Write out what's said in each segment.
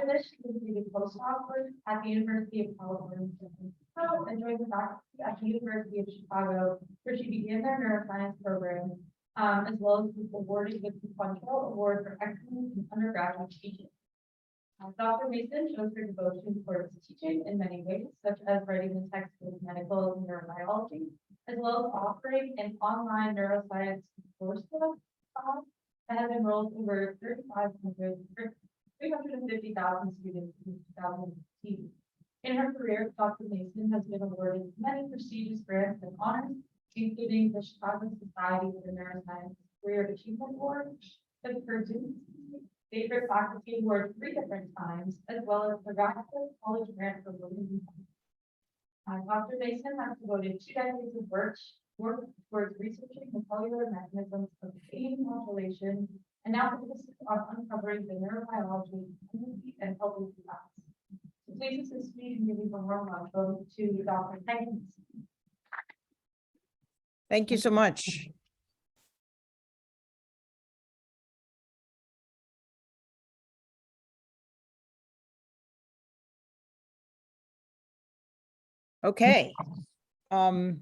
After this, she completed postdoc work at the University of California, San Francisco, and joined the faculty at the University of Chicago, where she began their neuroscience program, as well as was awarded the Sequential Award for Excellence in Undergraduate Teaching. Dr. Mason shows her devotion towards teaching in many ways, such as writing the text of medical and neurobiology, as well as offering an online neuroscience coursebook that has enrolled over 350,000 students since 2016. In her career, Dr. Mason has been awarded many prestigious grants and honors, including the Chicago Society for Neuroscience Career Achievement Award, the Curzon Favorite Faculty Award 3 different times, as well as the Radcliffe College Grant for Women. Dr. Mason has devoted 2 decades of work towards researching the cellular mechanisms of pain modulation, and now focuses on uncovering the neurobiology and healthy facts. So please assist me in giving a warm welcome to Dr. Peggy Mason. Thank you so much. Okay. Oh,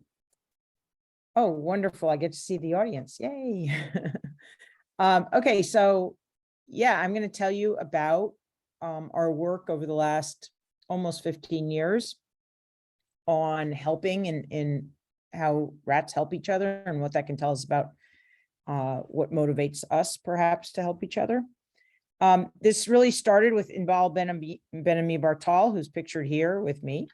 wonderful. I get to see the audience. Yay. Okay, so yeah, I'm going to tell you about our work over the last almost 15 years on helping in how rats help each other and what that can tell us about what motivates us perhaps to help each other. This really started with Inbal Benami Bartal, who's pictured here with me.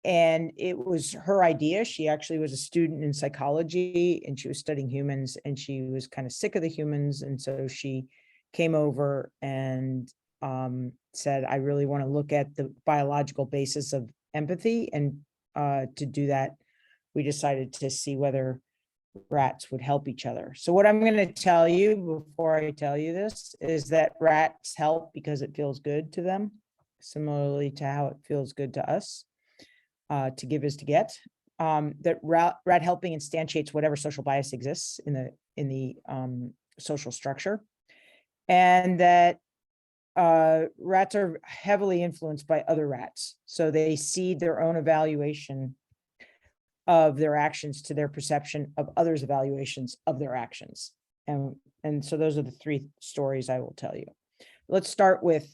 And it was her idea. She actually was a student in psychology and she was studying humans and she was kind of sick of the humans. And so she came over and said, I really want to look at the biological basis of empathy. And to do that, we decided to see whether rats would help each other. So what I'm going to tell you before I tell you this is that rats help because it feels good to them, similarly to how it feels good to us. To give is to get. That rat helping instantiates whatever social bias exists in the social structure, and that rats are heavily influenced by other rats. So they seed their own evaluation of their actions to their perception of others' evaluations of their actions. And so those are the 3 stories I will tell you. Let's start with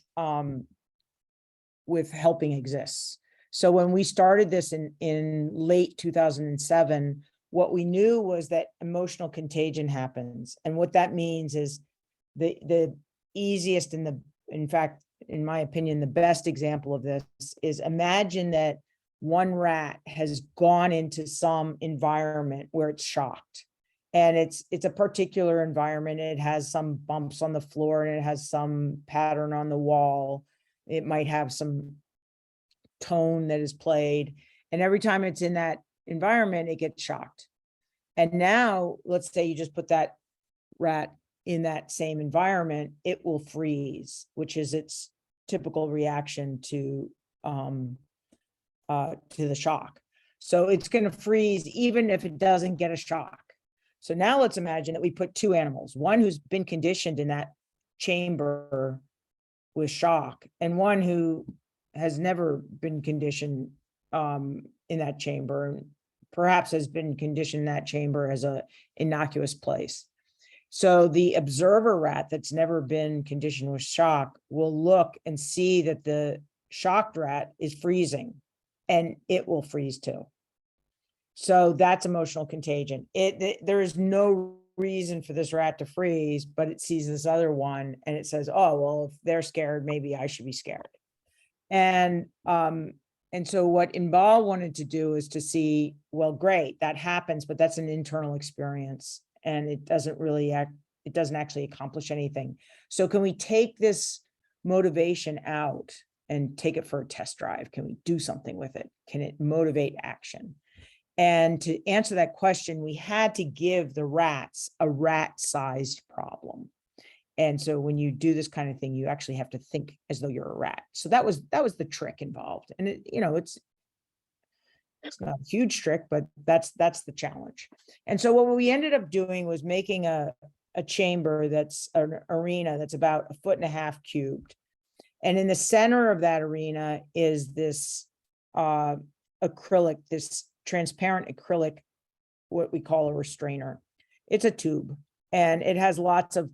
helping exists. So when we started this in late 2007, what we knew was that emotional contagion happens. And what that means is the easiest and in fact, in my opinion, the best example of this is imagine that one rat has gone into some environment where it's shocked. And it's a particular environment. It has some bumps on the floor and it has some pattern on the wall. It might have some tone that is played, and every time it's in that environment it gets shocked. And now let's say you just put that rat in that same environment, it will freeze, which is its typical reaction to the shock. So it's going to freeze even if it doesn't get a shock. So now let's imagine that we put 2 animals, one who's been conditioned in that chamber with shock and one who has never been conditioned in that chamber, and perhaps has been conditioned in that chamber as a innocuous place. So the observer rat that's never been conditioned with shock will look and see that the shocked rat is freezing and it will freeze too. So that's emotional contagion. There is no reason for this rat to freeze, but it sees this other one and it says, oh, well, if they're scared, maybe I should be scared. And so what Inbal wanted to do is to see, well, great, that happens, but that's an internal experience and it doesn't actually accomplish anything. So can we take this motivation out and take it for a test drive? Can we do something with it? Can it motivate action? And to answer that question, we had to give the rats a rat-sized problem. And so when you do this kind of thing, you actually have to think as though you're a rat. So that was the trick involved. And it's not a huge trick, but that's the challenge. And so what we ended up doing was making a chamber that's an arena that's about 1.5 feet cubed. And in the center of that arena is this acrylic, this transparent acrylic, what we call a restrainer. It's a tube, and it has lots of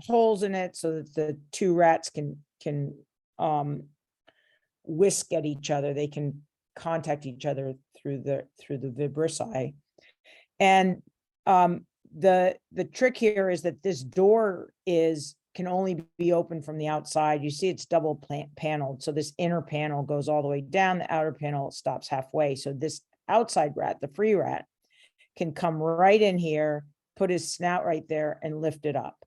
holes in it so that the two rats can whisk at each other. They can contact each other through the vibrissae. And the trick here is that this door can only be opened from the outside. You see it's double paneled. So this inner panel goes all the way down, the outer panel stops halfway. So this outside rat, the free rat, can come right in here, put his snout right there and lift it up.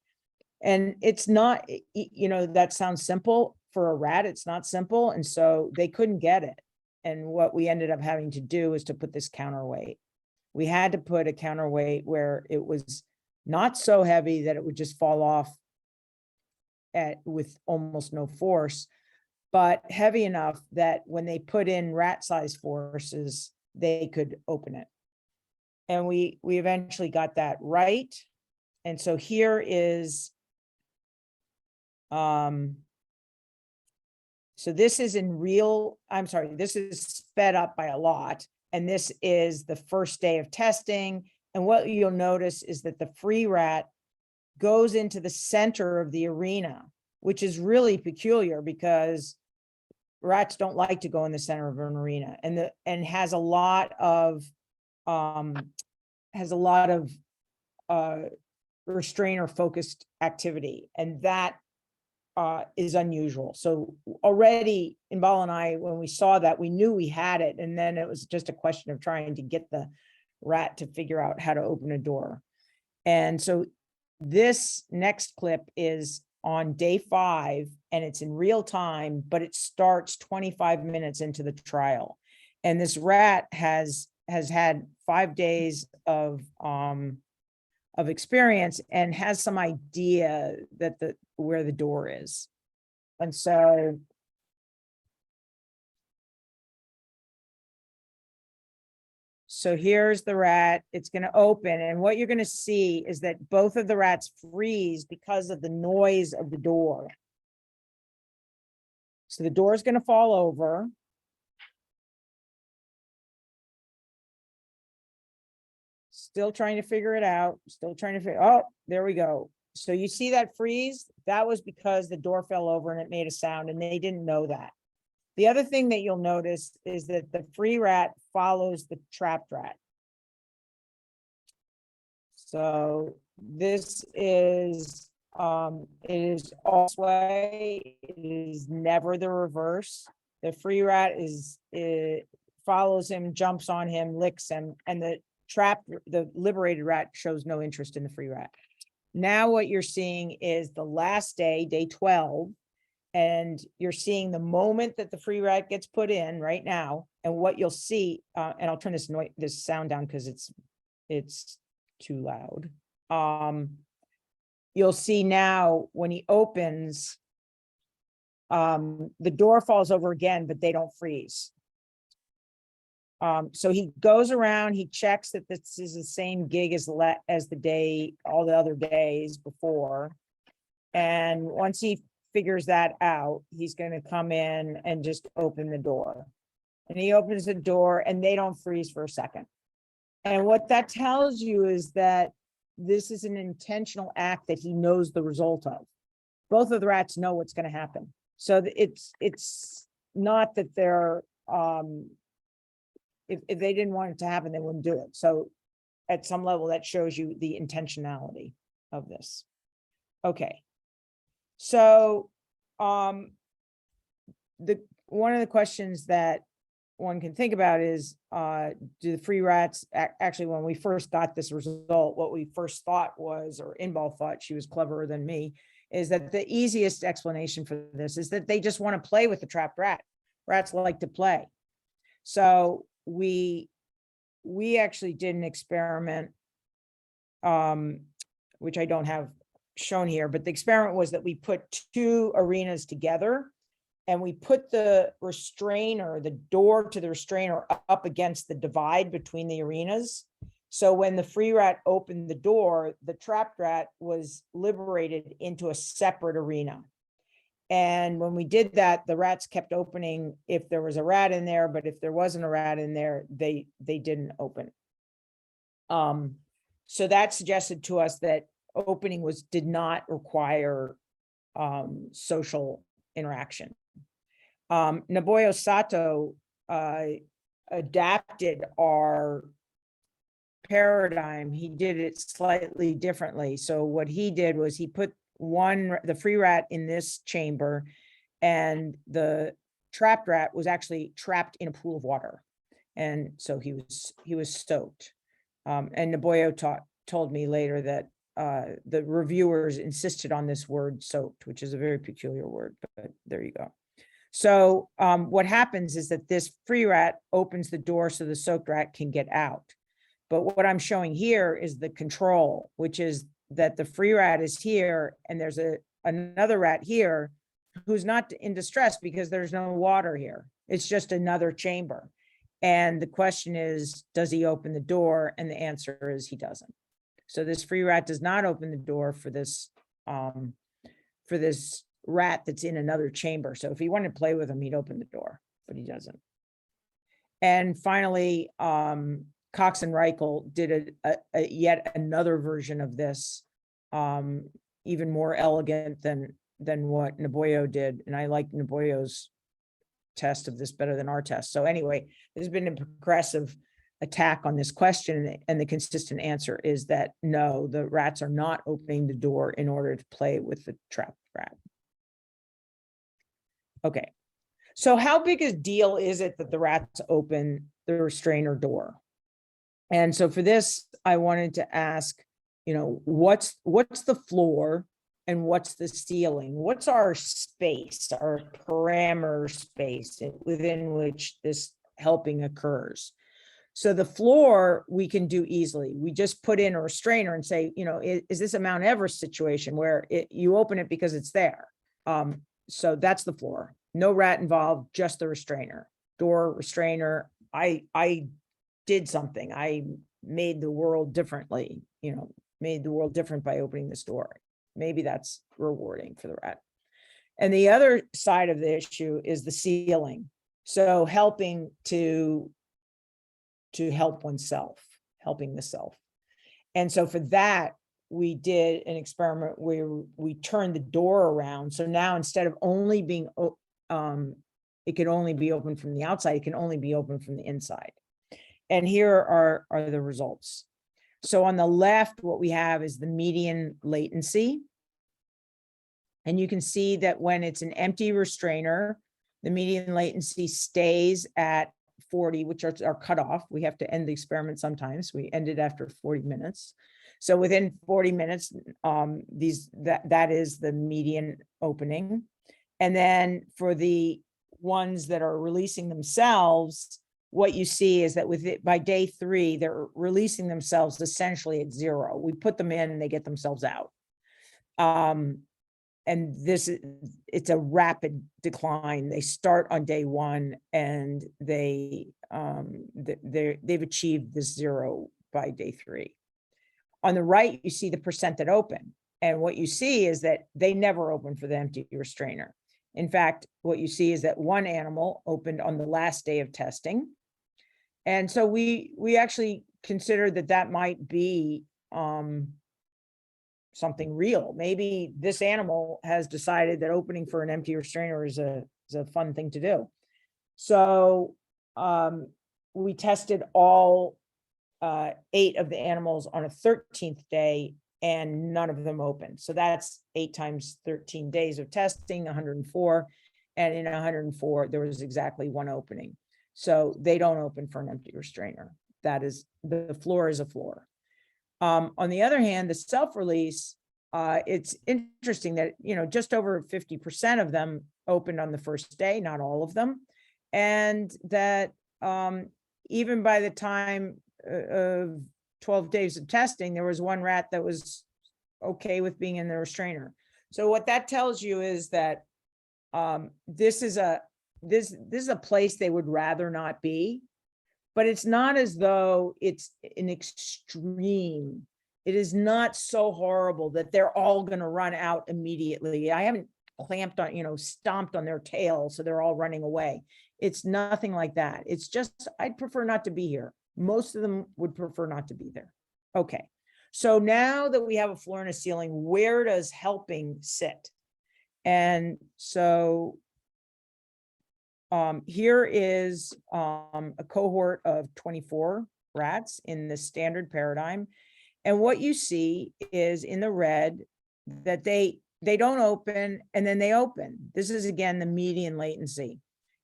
And it's not, that sounds simple for a rat. It's not simple. And so they couldn't get it. And what we ended up having to do is to put this counterweight. We had to put a counterweight where it was not so heavy that it would just fall off with almost no force, but heavy enough that when they put in rat-sized forces, they could open it. And we eventually got that right. And so here is, so this is this is sped up by a lot. And this is the first day of testing. And what you'll notice is that the free rat goes into the center of the arena, which is really peculiar because rats don't like to go in the center of an arena, and has a lot of restrainer focused activity, and that is unusual. So already Inbal and I, when we saw that, we knew we had it, and then it was just a question of trying to get the rat to figure out how to open a door. And so this next clip is on day 5, and it's in real time, but it starts 25 minutes into the trial. And this rat has had 5 days of experience and has some idea that where the door is. And so here's the rat. It's going to open, and what you're going to see is that both of the rats freeze because of the noise of the door. So the door is going to fall over. Still trying to figure it out. Oh, there we go. So you see that freeze? That was because the door fell over and it made a sound, and they didn't know that. The other thing that you'll notice is that the free rat follows the trapped rat. So this is, it is always way, it is never the reverse. The free rat follows him, jumps on him, licks him, and the liberated rat shows no interest in the free rat. Now what you're seeing is the last day, day 12, and you're seeing the moment that the free rat gets put in right now. And what you'll see, and I'll turn this sound down because it's too loud. You'll see now when he opens, the door falls over again, but they don't freeze. So he goes around, he checks that this is the same gig as the day, all the other days before. And once he figures that out, he's going to come in and just open the door. And he opens the door and they don't freeze for a second. And what that tells you is that this is an intentional act that he knows the result of. Both of the rats know what's going to happen. So it's not that they're, if they didn't want it to happen, they wouldn't do it. So at some level, that shows you the intentionality of this. Okay. So one of the questions that one can think about is, do the free rats, actually, when we first got this result, what we first thought was, or Inbal thought, she was cleverer than me, is that the easiest explanation for this is that they just want to play with the trapped rat. Rats like to play. So we actually did an experiment, which I don't have shown here, but the experiment was that we put 2 arenas together, and we put the restrainer, the door to the restrainer, up against the divide between the arenas. So when the free rat opened the door, the trapped rat was liberated into a separate arena. And when we did that, the rats kept opening if there was a rat in there, but if there wasn't a rat in there, they didn't open. So that suggested to us that opening did not require social interaction. Nobuo Sato adapted our paradigm. He did it slightly differently. So what he did was he put the free rat in this chamber, and the trapped rat was actually trapped in a pool of water. And so he was stoked. And Nobuo told me later that the reviewers insisted on this word soaked, which is a very peculiar word, but there you go. So what happens is that this free rat opens the door so the soaked rat can get out. But what I'm showing here is the control, which is that the free rat is here, and there's another rat here who's not in distress because there's no water here. It's just another chamber. And the question is, does he open the door? And the answer is he doesn't. So this free rat does not open the door for this rat that's in another chamber. So if he wanted to play with him, he'd open the door, but he doesn't. And finally, Cox and Reichel did a yet another version of this, even more elegant than what Nobuo did. And I like Nobuo's test of this better than our test. So anyway, there's been a progressive attack on this question, and the consistent answer is that no, the rats are not opening the door in order to play with the trapped rat. Okay, so how big a deal is it that the rats open the restrainer door? And so for this, I wanted to ask, what's the floor and what's the ceiling? What's our space, our parameter space within which this helping occurs? So the floor we can do easily. We just put in a restrainer and say, is this a Mount Everest situation where you open it because it's there? So that's the floor. No rat involved, just the restrainer. Door, restrainer. I did something. I made the world differently, made the world different by opening this door. Maybe that's rewarding for the rat. And the other side of the issue is the ceiling. So helping to help oneself, helping the self. And so for that, we did an experiment where we turned the door around. So now instead of only being, it can only be open from the outside, it can only be open from the inside. And here are the results. So on the left, what we have is the median latency. And you can see that when it's an empty restrainer, the median latency stays at 40, which are our cutoff. We have to end the experiment sometimes. We end it after 40 minutes. So within 40 minutes, that is the median opening. And then for the ones that are releasing themselves, what you see is that by day 3, they're releasing themselves essentially at 0. We put them in and they get themselves out. And it's a rapid decline. They start on day 1 and they've achieved this 0 by day 3. On the right, you see the percent that open. And what you see is that they never open for the empty restrainer. In fact, what you see is that one animal opened on the last day of testing. And so we actually considered that might be something real. Maybe this animal has decided that opening for an empty restrainer is a fun thing to do. So we tested all 8 of the animals on a 13th day, and none of them opened. So that's 8 times 13 days of testing, 104. And in 104, there was exactly 1 opening. So they don't open for an empty restrainer. That is, the floor is a floor. On the other hand, the self-release, it's interesting that, just over 50% of them opened on the first day, not all of them. And that even by the time of 12 days of testing, there was 1 rat that was okay with being in the restrainer. So what that tells you is that this is a place they would rather not be, but it's not as though it's an extreme. It is not so horrible that they're all going to run out immediately. I haven't clamped on, stomped on their tail, so they're all running away. It's nothing like that. It's just, I'd prefer not to be here. Most of them would prefer not to be there. Okay, so now that we have a floor and a ceiling, where does helping sit? And so here is a cohort of 24 rats in the standard paradigm. And what you see is in the red that they don't open and then they open. This is again the median latency.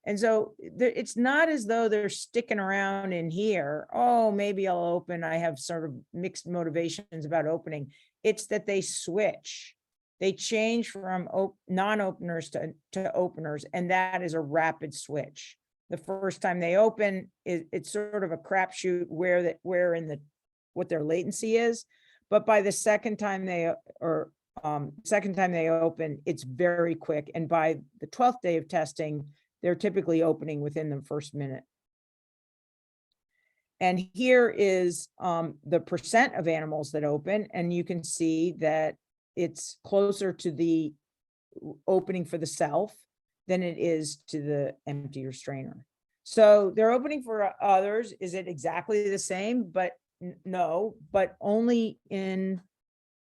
And so it's not as though they're sticking around in here. Oh, maybe I'll open. I have sort of mixed motivations about opening. It's that they switch. They change from non-openers to openers, and that is a rapid switch. The first time they open, it's sort of a crapshoot what their latency is, but by the second time they open, it's very quick, and by the 12th day of testing, they're typically opening within the first minute. And here is the percent of animals that open, and you can see that it's closer to the opening for the self than it is to the empty restrainer. So they're opening for others. Is it exactly the same? But no, but only in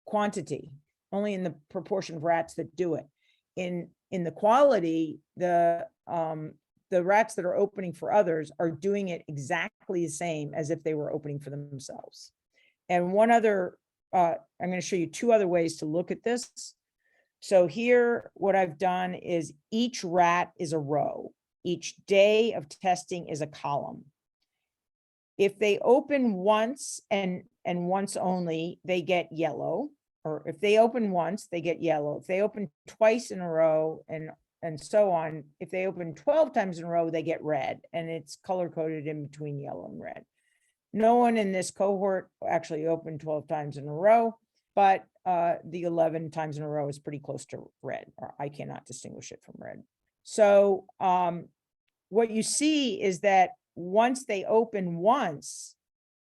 quantity, only in the proportion of rats that do it. In the quality, the rats that are opening for others are doing it exactly the same as if they were opening for themselves. And one other, I'm going to show you two other ways to look at this. So here, what I've done is each rat is a row. Each day of testing is a column. If they open once and once only, they get yellow. Or if they open once, they get yellow. If they open twice in a row and so on, if they open 12 times in a row, they get red, and it's color coded in between yellow and red. No one in this cohort actually opened 12 times in a row, but the 11 times in a row is pretty close to red, or I cannot distinguish it from red. So what you see is that once they open once,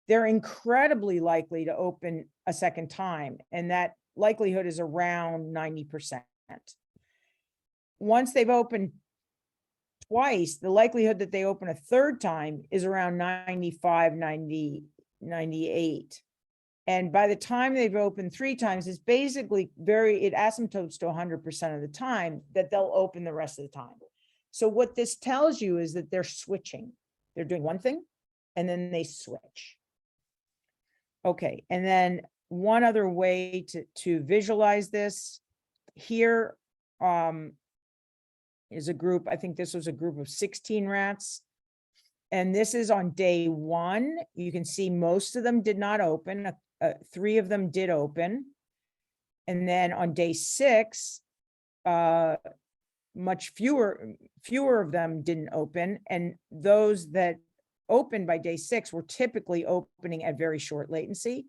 they're incredibly likely to open a second time, and that likelihood is around 90%. Once they've opened twice, the likelihood that they open a third time is around 95, 90, 98. And by the time they've opened 3 times, it's basically it asymptotes to 100% of the time that they'll open the rest of the time. So what this tells you is that they're switching. They're doing one thing and then they switch. Okay, and then one other way to visualize this here is a group, I think this was a group of 16 rats. And this is on day 1. You can see most of them did not open. 3 of them did open. And then on day 6, much fewer of them didn't open. And those that opened by day 6 were typically opening at very short latency.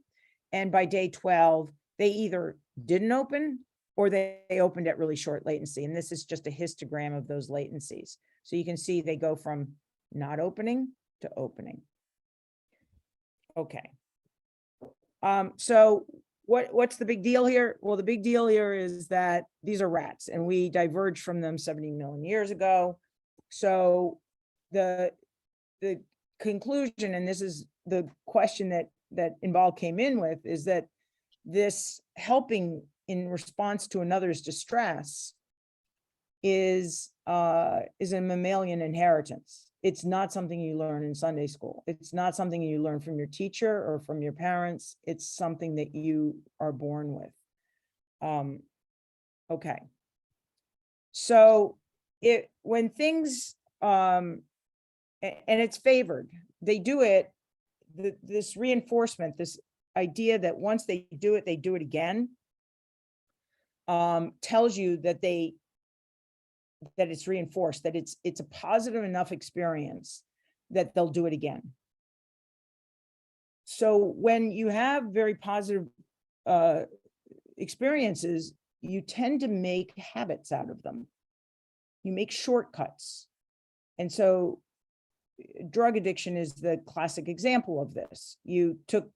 And by day 12, they either didn't open or they opened at really short latency. And this is just a histogram of those latencies. So you can see they go from not opening to opening. Okay. So what's the big deal here? Well, the big deal here is that these are rats and we diverged from them 70 million years ago. So the conclusion, and this is the question that Inbal came in with, is that this helping in response to another's distress is a mammalian inheritance. It's not something you learn in Sunday school. It's not something you learn from your teacher or from your parents. It's something that you are born with. Okay. So when things, and it's favored, they do it, this reinforcement, this idea that once they do it again, tells you that it's reinforced, that it's a positive enough experience that they'll do it again. So when you have very positive experiences, you tend to make habits out of them. You make shortcuts. And so drug addiction is the classic example of this. You took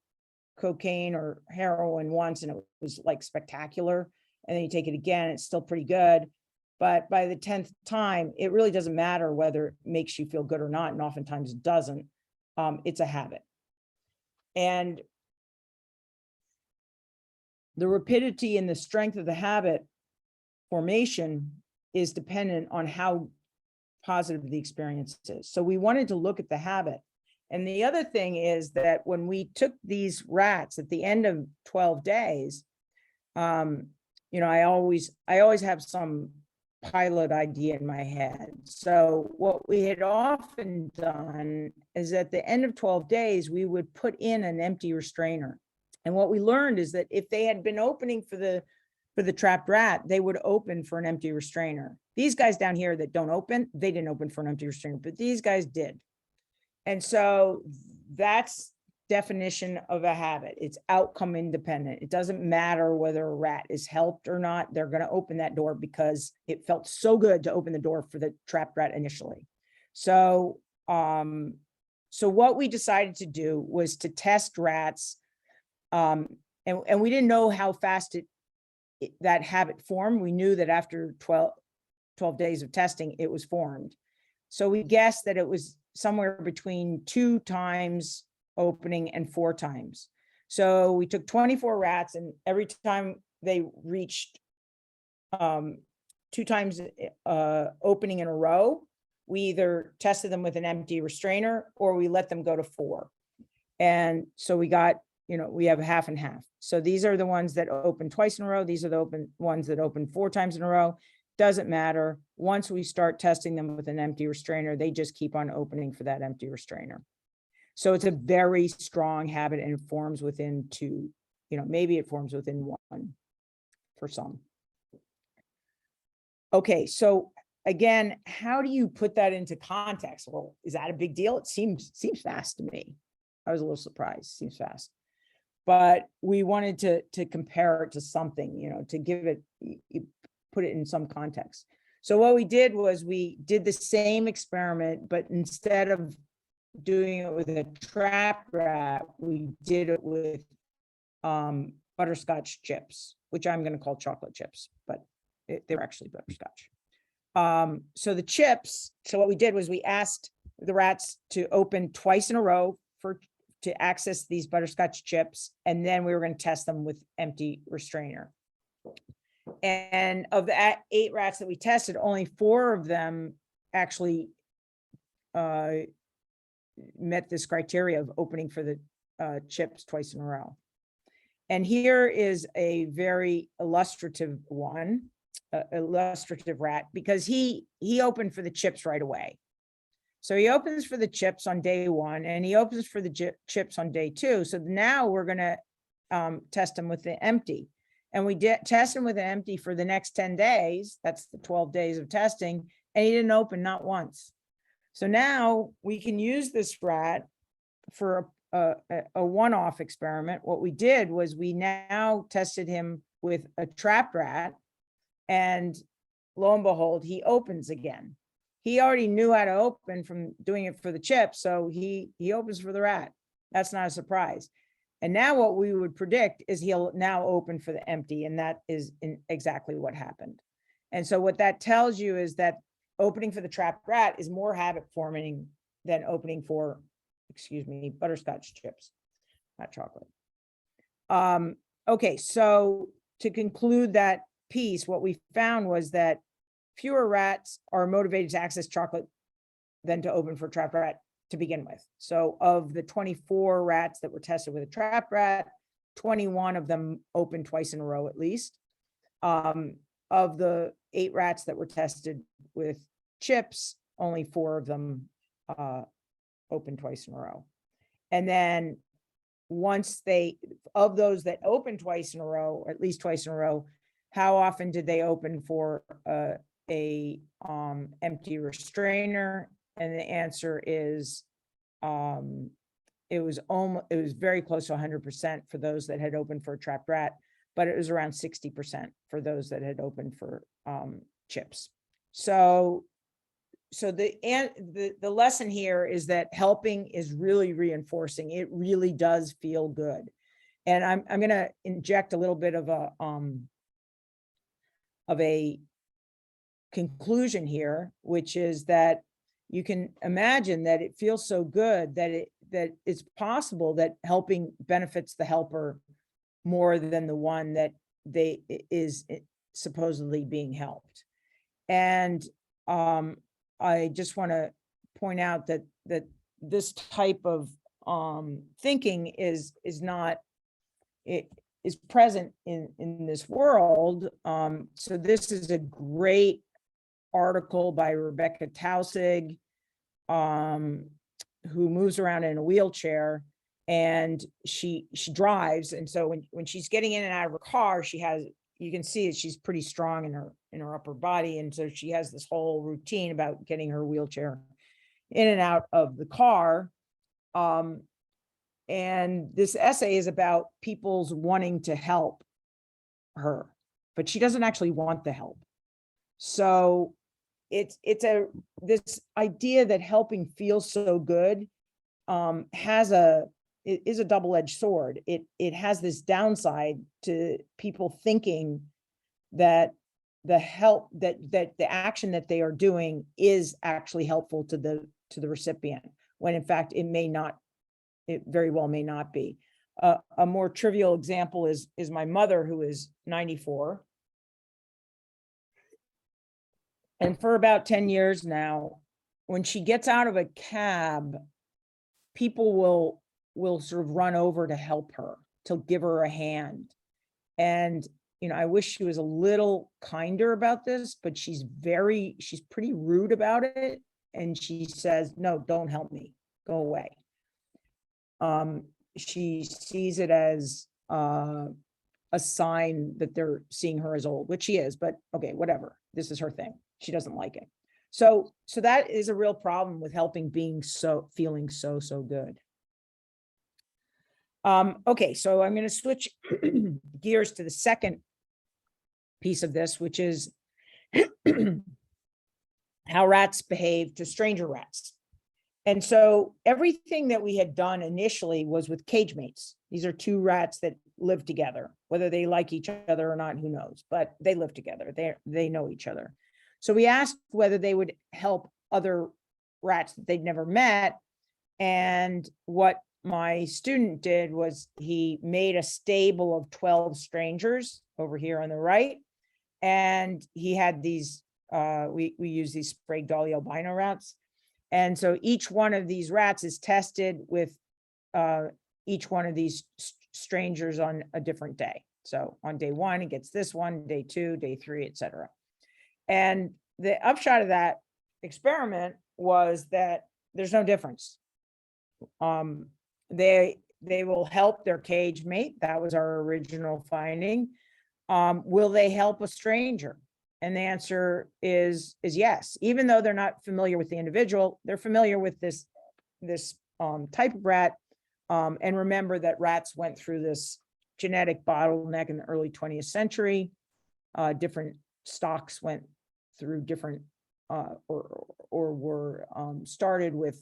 cocaine or heroin once and it was like spectacular, and then you take it again, it's still pretty good. But by the 10th time, it really doesn't matter whether it makes you feel good or not, and oftentimes it doesn't. It's a habit. And the rapidity and the strength of the habit formation is dependent on how positive the experience is. So we wanted to look at the habit. And the other thing is that when we took these rats at the end of 12 days, I always have some pilot idea in my head. So what we had often done is at the end of 12 days, we would put in an empty restrainer. And what we learned is that if they had been opening for the trapped rat, they would open for an empty restrainer. These guys down here that don't open, they didn't open for an empty restrainer, but these guys did. And so that's definition of a habit. It's outcome independent. It doesn't matter whether a rat is helped or not. They're going to open that door because it felt so good to open the door for the trapped rat initially. So, so what we decided to do was to test rats. And we didn't know how fast that habit formed. We knew that after 12 days of testing, it was formed. So we guessed that it was somewhere between 2 times opening and 4 times. So we took 24 rats, and every time they reached 2 times opening in a row, we either tested them with an empty restrainer or we let them go to 4. And so we got, we have half and half. So these are the ones that open twice in a row. These are the ones that open 4 times in a row. Doesn't matter. Once we start testing them with an empty restrainer, they just keep on opening for that empty restrainer. So it's a very strong habit, and it forms within 2, maybe it forms within 1 for some. Okay, so again, how do you put that into context? Well, is that a big deal? It seems fast to me. I was a little surprised. Seems fast. But we wanted to compare it to something, to give it, put it in some context. So what we did was we did the same experiment, but instead of doing it with a trap rat, we did it with butterscotch chips, which I'm going to call chocolate chips, but they were actually butterscotch. So the chips, so what we did was we asked the rats to open twice in a row to access these butterscotch chips, and then we were going to test them with empty restrainer. And of the 8 rats that we tested, only 4 of them actually met this criteria of opening for the chips twice in a row. And here is a very illustrative illustrative rat, because he opened for the chips right away. So he opens for the chips on day 1, and he opens for the chips on day 2. So now we're going to test him with the empty. And we did test him with an empty for the next 10 days. That's the 12 days of testing. And he didn't open, not once. So now we can use this rat for a one-off experiment. What we did was we now tested him with a trapped rat, and lo and behold, he opens again. He already knew how to open from doing it for the chip, so he opens for the rat. That's not a surprise. And now what we would predict is he'll now open for the empty, and that is exactly what happened. And so what that tells you is that opening for the trapped rat is more habit forming than opening for, butterscotch chips, not chocolate. Okay, so to conclude that piece, what we found was that fewer rats are motivated to access chocolate than to open for trapped rat to begin with. So of the 24 rats that were tested with a trapped rat, 21 of them opened twice in a row at least. Of the 8 rats that were tested with chips, only 4 of them opened twice in a row. And then once of those that opened twice in a row, or at least twice in a row, how often did they open for a empty restrainer? And the answer is it was very close to 100% for those that had opened for a trapped rat, but it was around 60% for those that had opened for chips. So the lesson here is that helping is really reinforcing. It really does feel good. And I'm going to inject a little bit of a conclusion here, which is that you can imagine that it feels so good that it's possible that helping benefits the helper more than the one that is supposedly being helped. And I just want to point out that this type of thinking is not, it is present in this world. So this is a great article by Rebecca Tausig, who moves around in a wheelchair, and she drives. And so when she's getting in and out of her car, you can see that she's pretty strong in her upper body. And so she has this whole routine about getting her wheelchair in and out of the car. And this essay is about people's wanting to help her, but she doesn't actually want the help. So it's this idea that helping feels so good is a double-edged sword. It has this downside to people thinking that the help, that the action that they are doing is actually helpful to the recipient, when in fact it very well may not be. A more trivial example is my mother, who is 94. And for about 10 years now, when she gets out of a cab, people will sort of run over to help her, to give her a hand. And, I wish she was a little kinder about this, but she's pretty rude about it. And she says, no, don't help me, go away. She sees it as a sign that they're seeing her as old, which she is, but okay, whatever. This is her thing. She doesn't like it. So that is a real problem with helping, feeling so good. Okay, so I'm going to switch gears to the second piece of this, which is how rats behave to stranger rats. And so everything that we had done initially was with cage mates. These are two rats that live together. Whether they like each other or not, who knows, but they live together. They know each other. So we asked whether they would help other rats that they'd never met. And what my student did was he made a stable of 12 strangers over here on the right. And he had these, we use these Sprague Dawley albino rats. And so each one of these rats is tested with each one of these strangers on a different day. So on day 1, it gets this one, day 2, day 3, etc. And the upshot of that experiment was that there's no difference. They will help their cage mate. That was our original finding. Will they help a stranger? And the answer is yes. Even though they're not familiar with the individual, they're familiar with this type of rat. And remember that rats went through this genetic bottleneck in the early 20th century. Different stocks went through different or were started with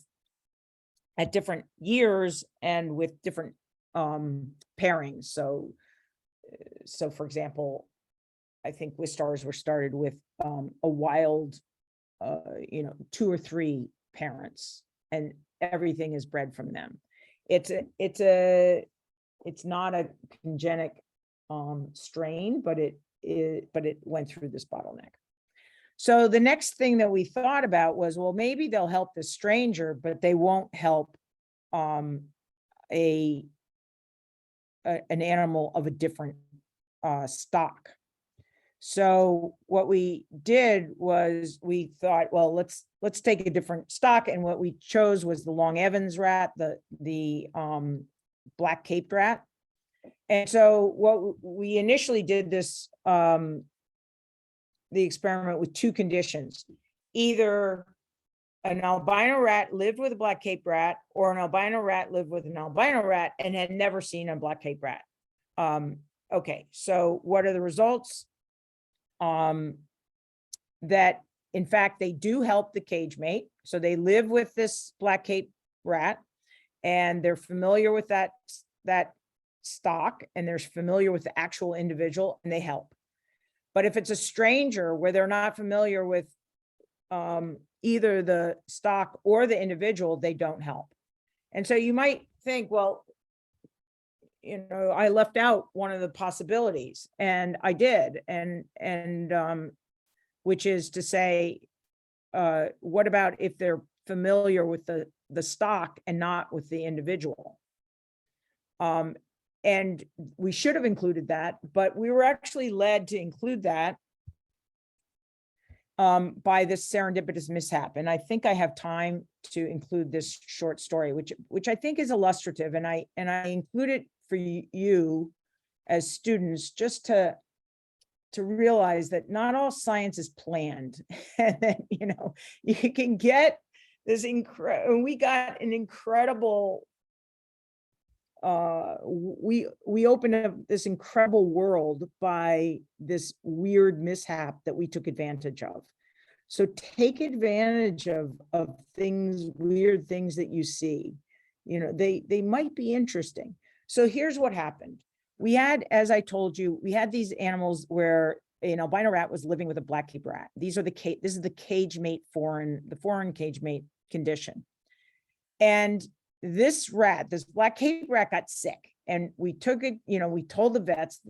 at different years and with different pairings. So for example, I think Wistars were started with a wild, 2 or 3 parents, and everything is bred from them. It's not a congenic strain, but it went through this bottleneck. So the next thing that we thought about was, well, maybe they'll help the stranger, but they won't help an animal of a different stock. So what we did was we thought, well, let's take a different stock, and what we chose was the Long Evans rat, the black caped rat. And so what we initially did this the experiment with 2 conditions. Either an albino rat lived with a black caped rat, or an albino rat lived with an albino rat and had never seen a black caped rat. Okay, so what are the results? That in fact, they do help the cage mate. So they live with this black caped rat, and they're familiar with that stock, and they're familiar with the actual individual, and they help. But if it's a stranger where they're not familiar with either the stock or the individual, they don't help. And so you might think, well, I left out one of the possibilities, and I did. And which is to say, what about if they're familiar with the stock and not with the individual? And we should have included that, but we were actually led to include that by this serendipitous mishap. And I think I have time to include this short story, which I think is illustrative. And I include it for you as students, just to realize that not all science is planned. And that, you can get this we got an incredible, we opened up this incredible world by this weird mishap that we took advantage of. So take advantage of things, weird things that you see. They might be interesting. So here's what happened. We had, as I told you, we had these animals where an albino rat was living with a black cape rat. This is the cage mate the foreign cage mate condition. And this black cape rat got sick, and we took it, we told the vets,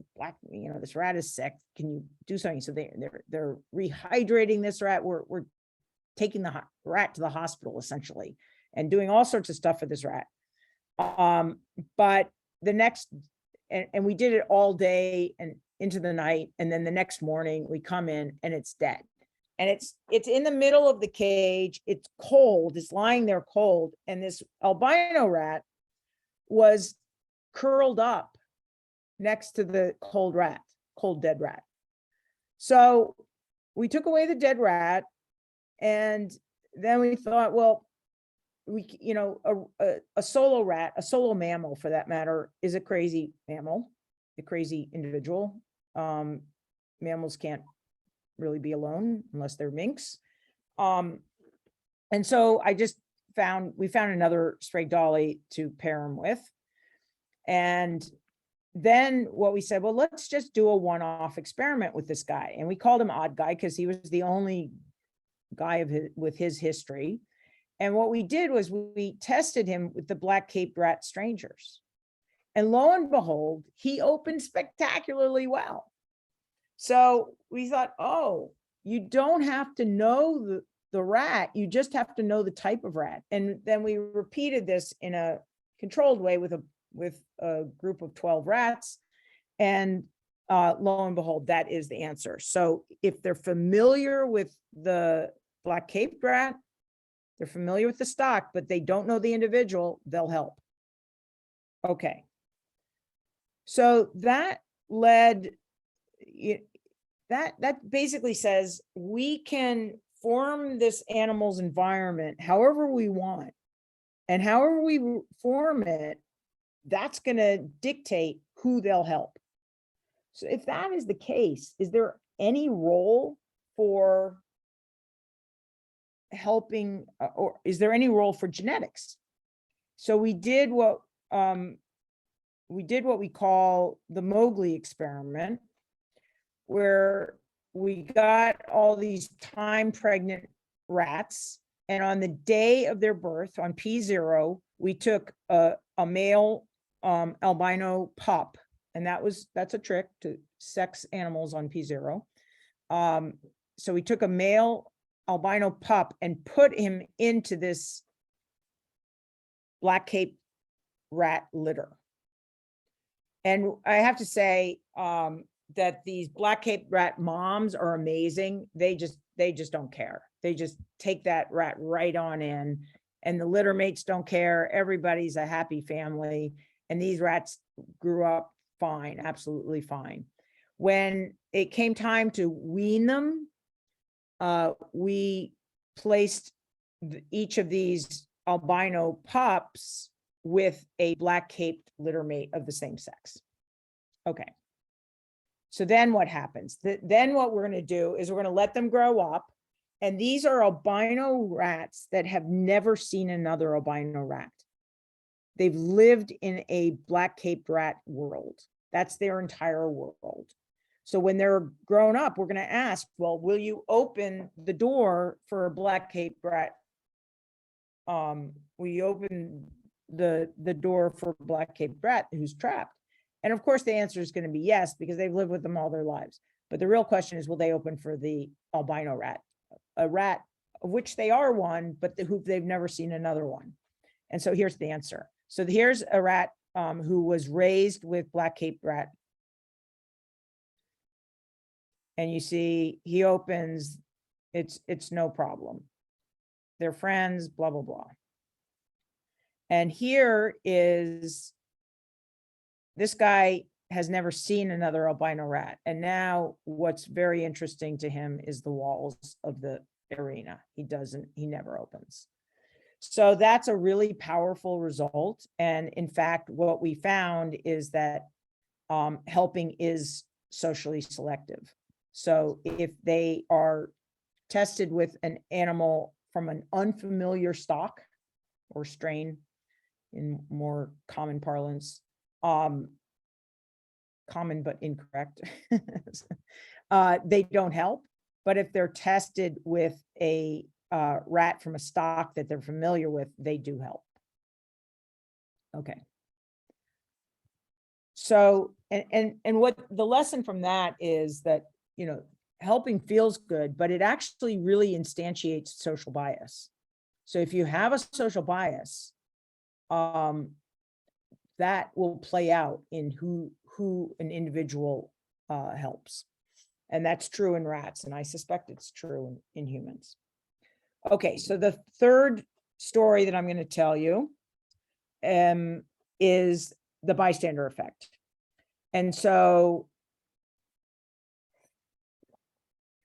this rat is sick. Can you do something? So they're rehydrating this rat. We're taking the rat to the hospital essentially, and doing all sorts of stuff for this rat. But the next, and we did it all day and into the night. And then the next morning we come in and it's dead. And it's in the middle of the cage. It's cold. It's lying there cold. And this albino rat was curled up next to the cold dead rat. So we took away the dead rat. And then we thought, well, a solo rat, a solo mammal for that matter, is a crazy mammal, a crazy individual. Mammals can't really be alone unless they're minks. And so we found another stray dolly to pair him with. And then what we said, well, let's just do a one-off experiment with this guy. And we called him Odd Guy because he was the only guy with his history. And what we did was we tested him with the black cape rat strangers. And lo and behold, he opened spectacularly well. So we thought, oh, you don't have to know the rat, you just have to know the type of rat. And then we repeated this in a controlled way with a group of 12 rats. And lo and behold, that is the answer. So if they're familiar with the black cape rat, they're familiar with the stock, but they don't know the individual, they'll help. Okay. So that basically says we can form this animal's environment however we want. And however we form it, that's going to dictate who they'll help. So if that is the case, is there any role for helping, or is there any role for genetics? So we did what we call the Mowgli experiment, where we got all these time pregnant rats, and on the day of their birth, on P0, we took a male albino pup, and that's a trick to sex animals on P0. So we took a male albino pup and put him into this black cape rat litter. And I have to say that these black cape rat moms are amazing. They just don't care. They just take that rat right on in, and the litter mates don't care. Everybody's a happy family. And these rats grew up fine, absolutely fine. When it came time to wean them, we placed each of these albino pups with a black caped litter mate of the same sex. Okay. So then what happens? Then what we're going to do is we're going to let them grow up. And these are albino rats that have never seen another albino rat. They've lived in a black caped rat world. That's their entire world. So when they're grown up, we're going to ask, well, will you open the door for a black cape rat? Will you open the door for black cape rat who's trapped? And of course, the answer is going to be yes, because they've lived with them all their lives. But the real question is, will they open for the albino rat, a rat of which they are one, but who they've never seen another one? And so here's the answer. So here's a rat who was raised with black cape rat. And you see, he opens, it's no problem. They're friends, blah, blah, blah. And here is, this guy has never seen another albino rat. And now what's very interesting to him is the walls of the arena. He never opens. So that's a really powerful result. And in fact, what we found is that helping is socially selective. So if they are tested with an animal from an unfamiliar stock or strain in more common parlance, common but incorrect, they don't help. But if they're tested with a rat from a stock that they're familiar with, they do help. Okay. So, and what the lesson from that is that, you know, helping feels good, but it actually really instantiates social bias. So if you have a social bias, that will play out in who an individual helps. And that's true in rats, and I suspect it's true in humans. Okay, so the third story that I'm going to tell you is the bystander effect. And so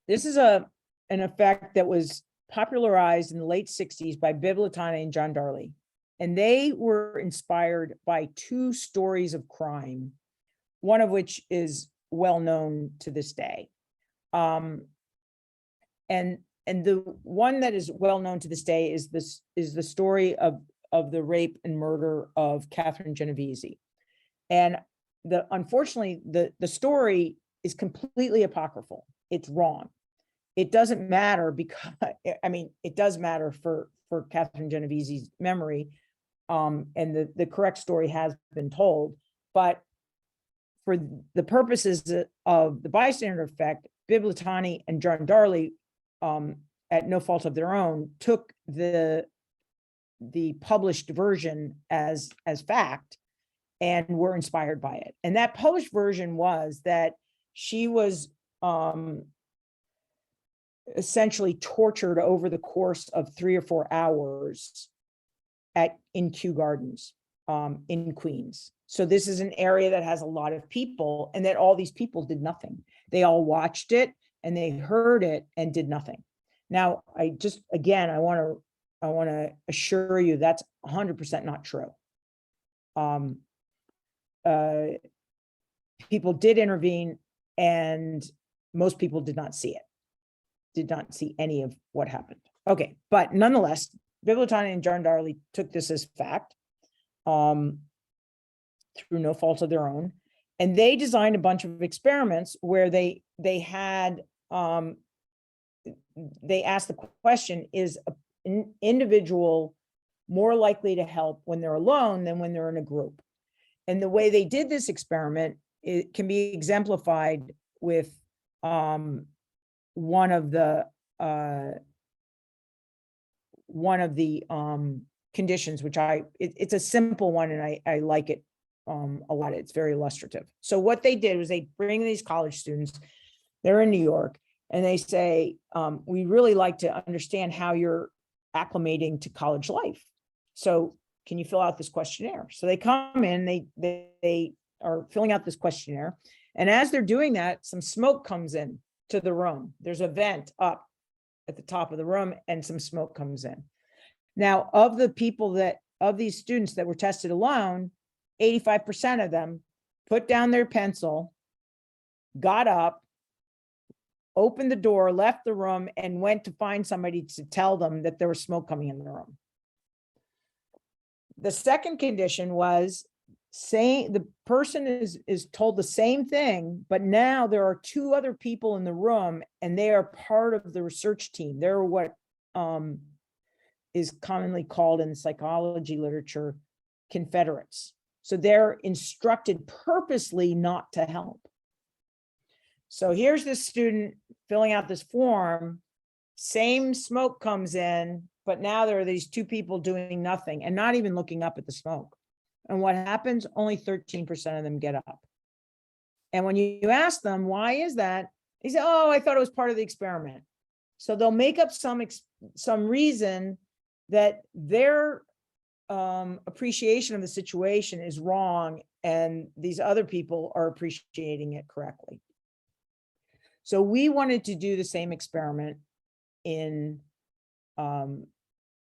this is an effect that was popularized in the late 60s by Bibliotani and John Darley. And they were inspired by two stories of crime, one of which is well known to this day. And the one that is well known to this day is the story of the rape and murder of Catherine Genovese. And unfortunately, the story is completely apocryphal. It's wrong. It doesn't matter because, I mean, it does matter for Catherine Genovese's memory. And the correct story has been told, but for the purposes of the bystander effect, Bibliotani and John Darley, at no fault of their own, took the published version as fact and were inspired by it. And that published version was that she was essentially tortured over the course of 3 or 4 hours in Kew Gardens in Queens. So this is an area that has a lot of people, and that all these people did nothing. They all watched it and they heard it and did nothing. Now, I want to assure you that's 100% not true. People did intervene, and most people did not see it, did not see any of what happened. Okay, but nonetheless, Bibliotani and John Darley took this as fact through no fault of their own. And they designed a bunch of experiments where they asked the question, is an individual more likely to help when they're alone than when they're in a group? And the way they did this experiment, it can be exemplified with one of the conditions, which it's a simple one, and I like it a lot. It's very illustrative. So what they did was they bring these college students, they're in New York, and they say, we really like to understand how you're acclimating to college life. So can you fill out this questionnaire? So they come in, they are filling out this questionnaire. And as they're doing that, some smoke comes in to the room. There's a vent up at the top of the room, and some smoke comes in. Now, of these students that were tested alone, 85% of them put down their pencil, got up, opened the door, left the room, and went to find somebody to tell them that there was smoke coming in the room. The second condition was saying the person is told the same thing, but now there are two other people in the room and they are part of the research team. They're what is commonly called in psychology literature confederates. So they're instructed purposely not to help. So here's this student filling out this form, same smoke comes in, but now there are these two people doing nothing and not even looking up at the smoke. And what happens? Only 13% of them get up. And when you ask them, why is that? They say, oh, I thought it was part of the experiment. So they'll make up some reason that their appreciation of the situation is wrong and these other people are appreciating it correctly. So we wanted to do the same experiment in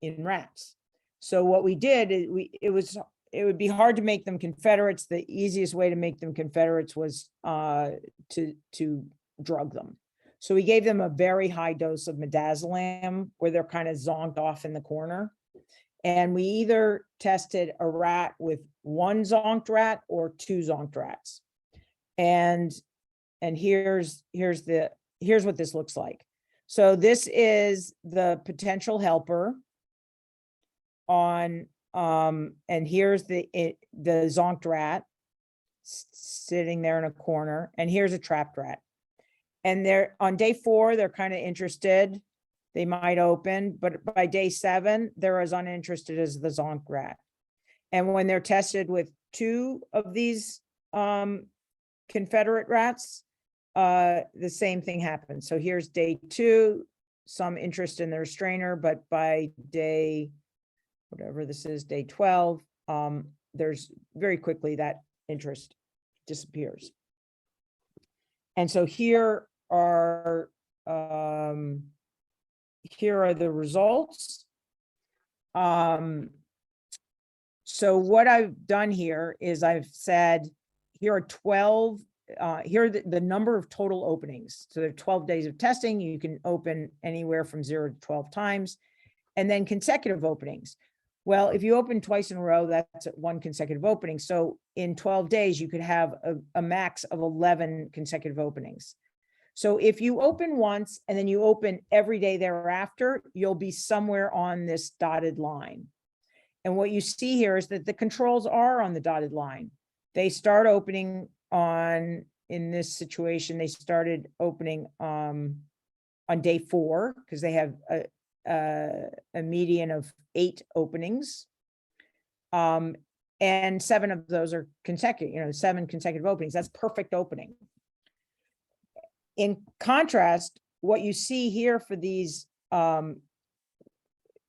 rats. So what we did is it would be hard to make them Confederates. The easiest way to make them Confederates was to drug them. So we gave them a very high dose of midazolam where they're kind of zonked off in the corner. And we either tested a rat with one zonked rat or two zonked rats. And here's what this looks like. So this is the potential helper on, and here's the zonked rat sitting there in a corner, and here's a trapped rat. And they're on day 4, they're kind of interested. They might open, but by day 7, they're as uninterested as the zonked rat. And when they're tested with 2 of these Confederate rats, the same thing happens. So here's day 2, some interest in the restrainer, but by day, whatever this is, day 12, there's very quickly that interest disappears. And so here are the results. So what I've done here is I've said, here are 12, here are the number of total openings. So there are 12 days of testing. You can open anywhere from 0 to 12 times, and then consecutive openings. Well, if you open twice in a row, that's 1 consecutive opening. So in 12 days, you could have a max of 11 consecutive openings. So if you open once and then you open every day thereafter, you'll be somewhere on this dotted line. And what you see here is that the controls are on the dotted line. They start opening in this situation, they started opening on day 4 because they have a median of 8 openings. And 7 of those are consecutive, 7 consecutive openings. That's perfect opening. In contrast, what you see here for these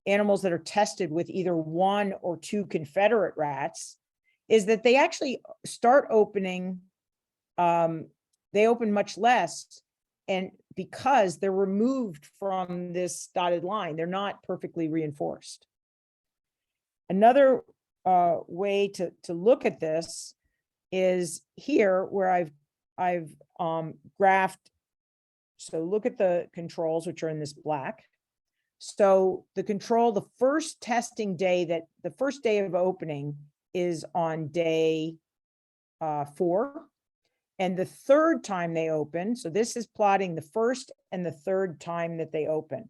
animals that are tested with either 1 or 2 Confederate rats is that they actually start opening, they open much less, and because they're removed from this dotted line, they're not perfectly reinforced. Another way to look at this is here where I've graphed. So look at the controls, which are in this black. So the control, the first testing day, the first day of opening is on day 4. And the third time they open, so this is plotting the first and the third time that they open.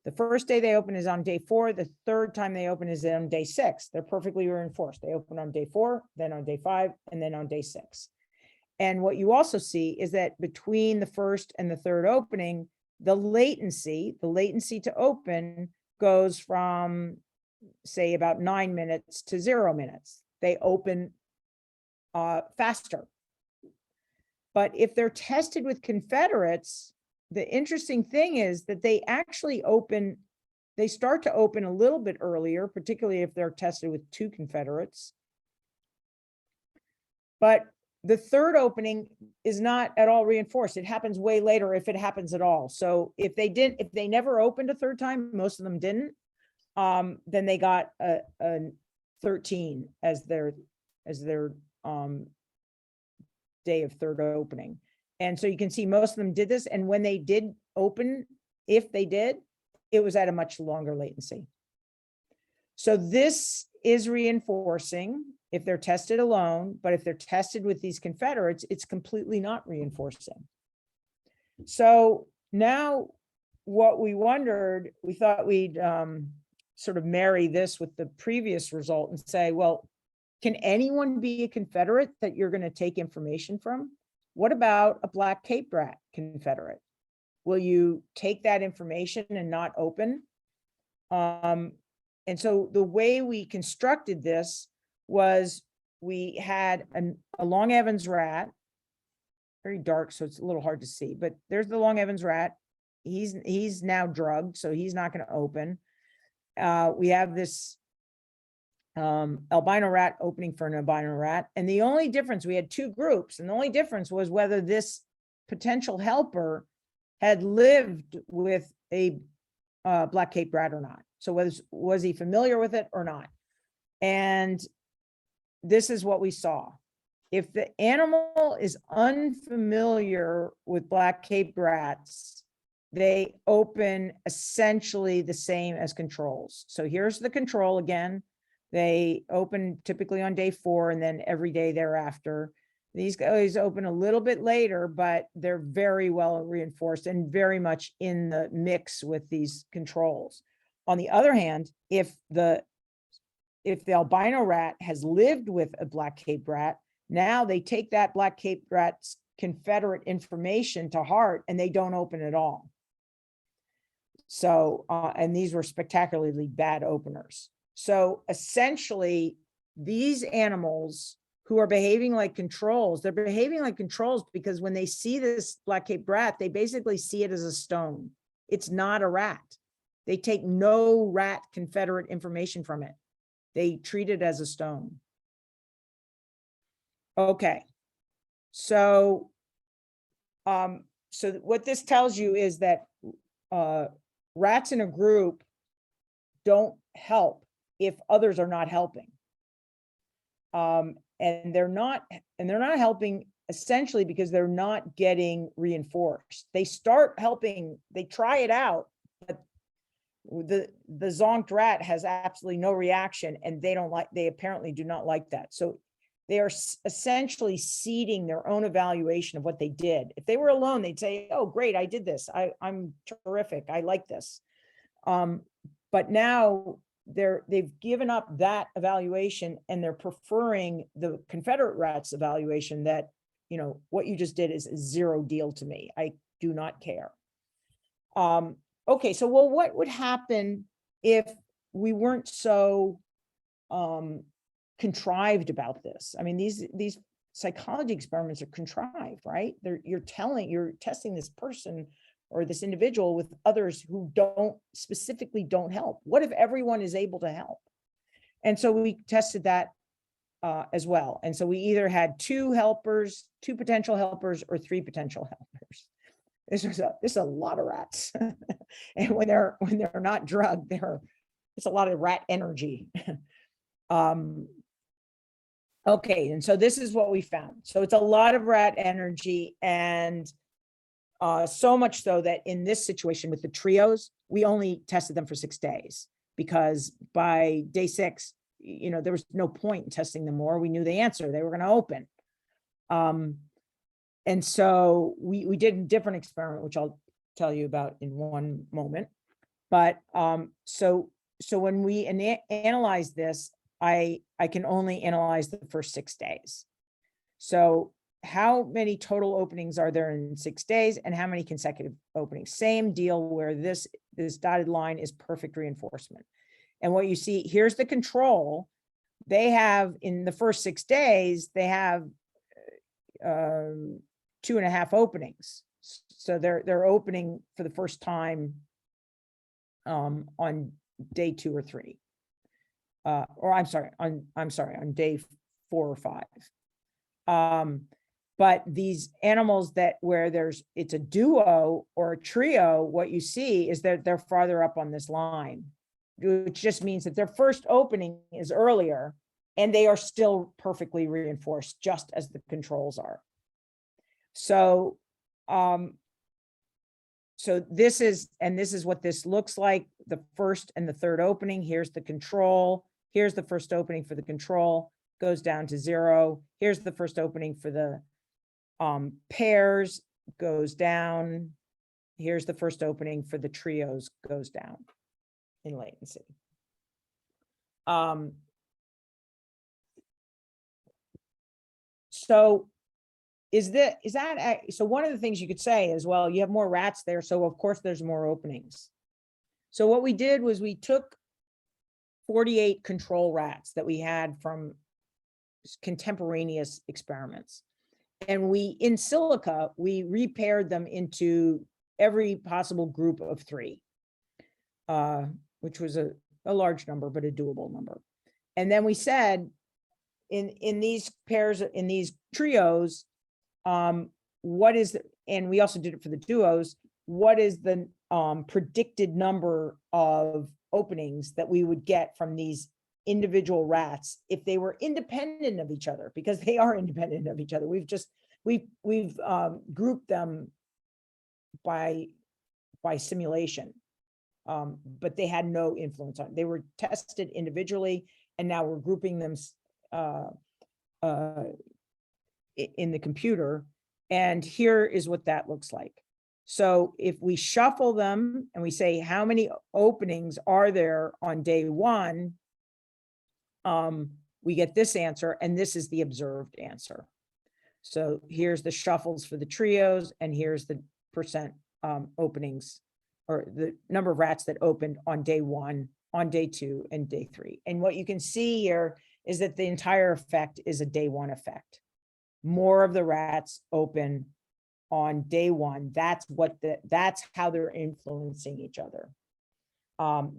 The first day they open is on day 4. The third time they open is on day 6. They're perfectly reinforced. They open on day 4, then on day 5, and then on day 6. And what you also see is that between the first and the third opening, the latency to open goes from, say, about 9 minutes to 0 minutes. They open faster. But if they're tested with Confederates, the interesting thing is that they actually they start to open a little bit earlier, particularly if they're tested with 2 Confederates. But the third opening is not at all reinforced. It happens way later, if it happens at all. So if they never opened a third time, most of them didn't, then they got a 13 as their day of third opening. And so you can see most of them did this. And when they did open, if they did, it was at a much longer latency. So this is reinforcing. if they're tested alone, but if they're tested with these confederates, it's completely not reinforcing. So now what we wondered, we thought we'd sort of marry this with the previous result and say, well, can anyone be a confederate that you're going to take information from? What about a black Cape rat confederate? Will you take that information and not open? And so the way we constructed this was we had a Long Evans rat, very dark, so it's a little hard to see, but there's the Long Evans rat. He's now drugged, so he's not going to open. We have this albino rat opening for an albino rat. And the only difference, we had two groups, and the only difference was whether this potential helper had lived with a black Cape rat or not. So was he familiar with it or not? And this is what we saw. If the animal is unfamiliar with black Cape rats, they open essentially the same as controls. So here's the control again. They open typically on day 4 and then every day thereafter. These guys open a little bit later, but they're very well reinforced and very much in the mix with these controls. On the other hand, if the albino rat has lived with a black Cape rat, now they take that black Cape rat's confederate information to heart and they don't open at all. So, and these were spectacularly bad openers. So essentially, these animals who are behaving like controls, they're behaving like controls because when they see this black Cape rat, they basically see it as a stone. It's not a rat. They take no rat confederate information from it. They treat it as a stone. Okay. So, so what this tells you is that rats in a group don't help if others are not helping. And they're not helping essentially because they're not getting reinforced. They start helping, they try it out, but the zonked rat has absolutely no reaction and they apparently do not like that. So they are essentially seeding their own evaluation of what they did. If they were alone, they'd say, oh, great, I did this. I'm terrific. I like this. But now they've given up that evaluation and they're preferring the Confederate rats evaluation that, you know, what you just did is a zero deal to me. I do not care. Okay, so well, what would happen if we weren't so contrived about this? I mean, these psychology experiments are contrived, right? You're testing this person or this individual with others who specifically don't help. What if everyone is able to help? And so we tested that as well. And so we either had 2 potential helpers or 3 potential helpers. This is a lot of rats. And when they're not drugged, it's a lot of rat energy. Okay, and so this is what we found. So it's a lot of rat energy, and so much so that in this situation with the trios, we only tested them for 6 days because by day 6, you know, there was no point in testing them more. We knew the answer; they were going to open. And so we did a different experiment, which I'll tell you about in one moment. But so when we analyze this, I can only analyze the first 6 days. So how many total openings are there in 6 days and how many consecutive openings? Same deal where this dotted line is perfect reinforcement. And what you see, here's the control. They have in the first 6 days, they have 2.5 openings. So they're opening for the first time on day 2 or 3. Or I'm sorry, on day 4 or 5. But these animals where it's a duo or a trio, what you see is that they're farther up on this line, which just means that their first opening is earlier and they are still perfectly reinforced, just as the controls are. So, so this is what this looks like, the first and the third opening. Here's the control. Here's the first opening for the control. goes down to 0. Here's the first opening for the pairs, goes down. Here's the first opening for the trios, goes down in latency. So so one of the things you could say is, well, you have more rats there, so of course there's more openings. So what we did was we took 48 control rats that we had from contemporaneous experiments, and we, in silico, we repaired them into every possible group of 3, which was a large number, but a doable number. And then we said, in these pairs, in these trios, what is, and we also did it for the duos, what is the predicted number of openings that we would get from these individual rats if they were independent of each other, because they are independent of each other. We've grouped them by simulation, but they had no influence on it. They were tested individually, and now we're grouping them in the computer. And here is what that looks like. So if we shuffle them and we say, how many openings are there on day 1? We get this answer, and this is the observed answer. So here's the shuffles for the trios, and here's the percent openings, or the number of rats that opened on day 1, on day 2, and day 3. And what you can see here is that the entire effect is a day 1 effect. More of the rats open on day 1. That's how they're influencing each other.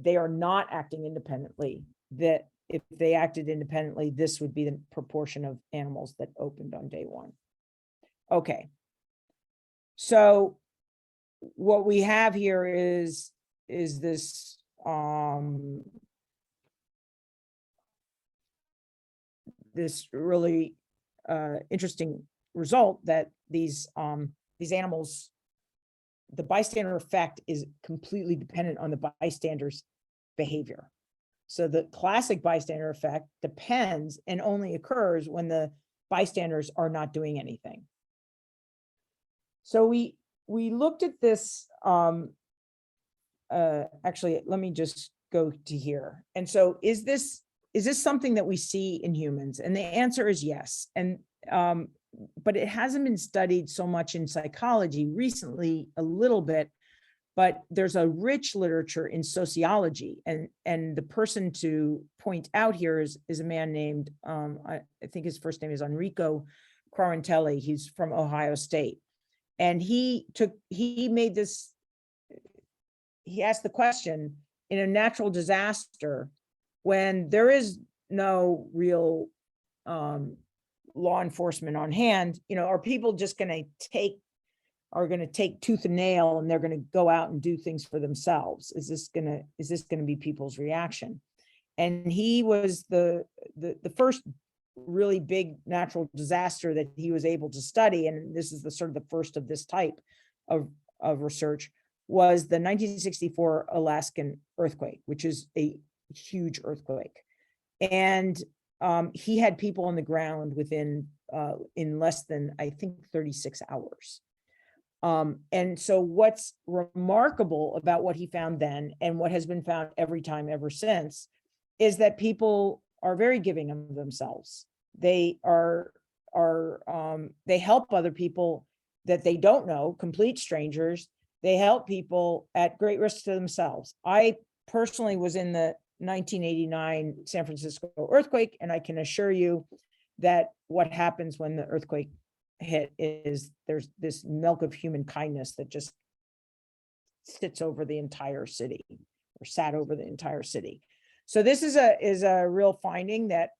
They are not acting independently. That if they acted independently, this would be the proportion of animals that opened on day 1. Okay. So what we have here is this this really interesting result that these animals, the bystander effect is completely dependent on the bystander's behavior. So the classic bystander effect depends and only occurs when the bystanders are not doing anything. So we looked at this, actually, let me just go to here. And so is this something that we see in humans? And the answer is yes. And but it hasn't been studied so much in psychology recently, a little bit, but there's a rich literature in sociology. And the person to point out here is a man named, I think his first name is Enrico Quarantelli. He's from Ohio State. And he asked the question, in a natural disaster, when there is no real law enforcement on hand, are people just going to take tooth and nail, and they're going to go out and do things for themselves? Is this going to be people's reaction? And he was the first really big natural disaster that he was able to study, and this is the sort of the first of this type of research, was the 1964 Alaskan earthquake, which is a huge earthquake. And he had people on the ground within in less than, I think, 36 hours. And so what's remarkable about what he found then, and what has been found every time ever since, is that people are very giving of themselves. They they help other people that they don't know, complete strangers. They help people at great risk to themselves. I personally was in the 1989 San Francisco earthquake, and I can assure you that what happens when the earthquake hit is there's this milk of human kindness that just sits over the entire city, or sat over the entire city. So this is a real finding that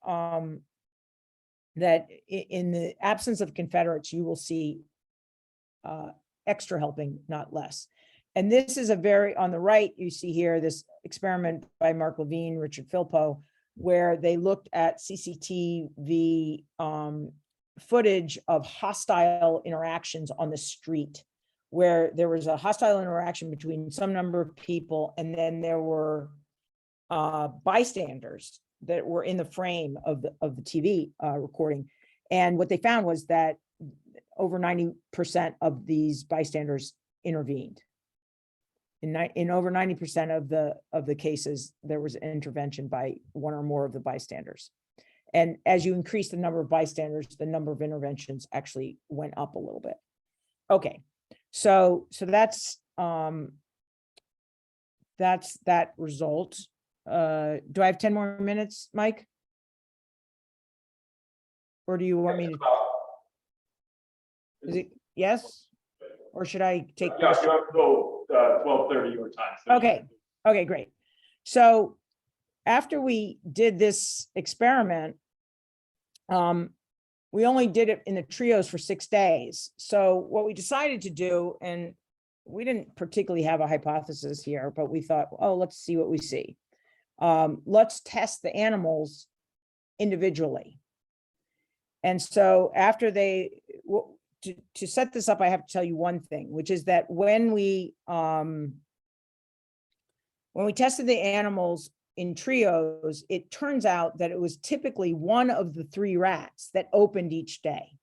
that in the absence of Confederates, you will see extra helping, not less. And this is on the right, you see here, this experiment by Mark Levine, Richard Philpo, where they looked at CCTV footage of hostile interactions on the street, where there was a hostile interaction between some number of people, and then there were bystanders that were in the frame of the TV recording. And what they found was that over 90% of these bystanders intervened. In over 90% of the cases, there was intervention by one or more of the bystanders. And as you increase the number of bystanders, the number of interventions actually went up a little bit. Okay, so that's that result. Do I have 10 more minutes, Mike? Or do you want me to? Is it yes? Or should I take? Yeah, you have to go 12:30 your time. So Okay, okay, great. So after we did this experiment, we only did it in the trios for 6 days. So what we decided to do, and we didn't particularly have a hypothesis here, but we thought, oh, let's see what we see. Let's test the animals individually. And so after to set this up, I have to tell you one thing, which is that when we tested the animals in trios, it turns out that it was typically one of the 3 rats that opened each day.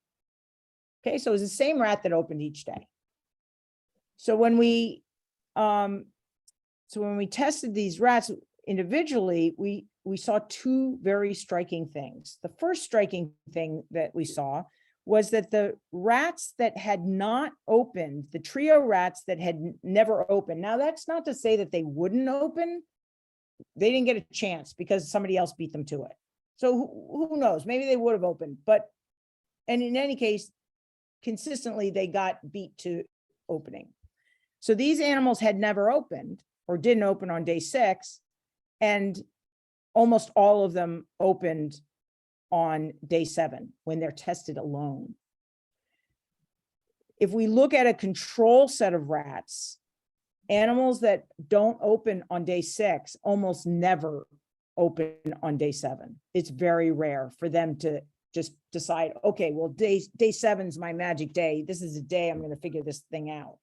Okay, so it was the same rat that opened each day. So when we tested these rats individually, we saw 2 very striking things. The first striking thing that we saw was that the rats that had not opened, the trio rats that had never opened. Now, that's not to say that they wouldn't open. They didn't get a chance because somebody else beat them to it. So who knows? Maybe they would have opened, and in any case, consistently, they got beat to opening. So these animals had never opened or didn't open on day 6, and almost all of them opened on day 7 when they're tested alone. If we look at a control set of rats, animals that don't open on day 6 almost never open on day 7. It's very rare for them to just decide, okay, well, day 7 is my magic day. This is a day I'm going to figure this thing out.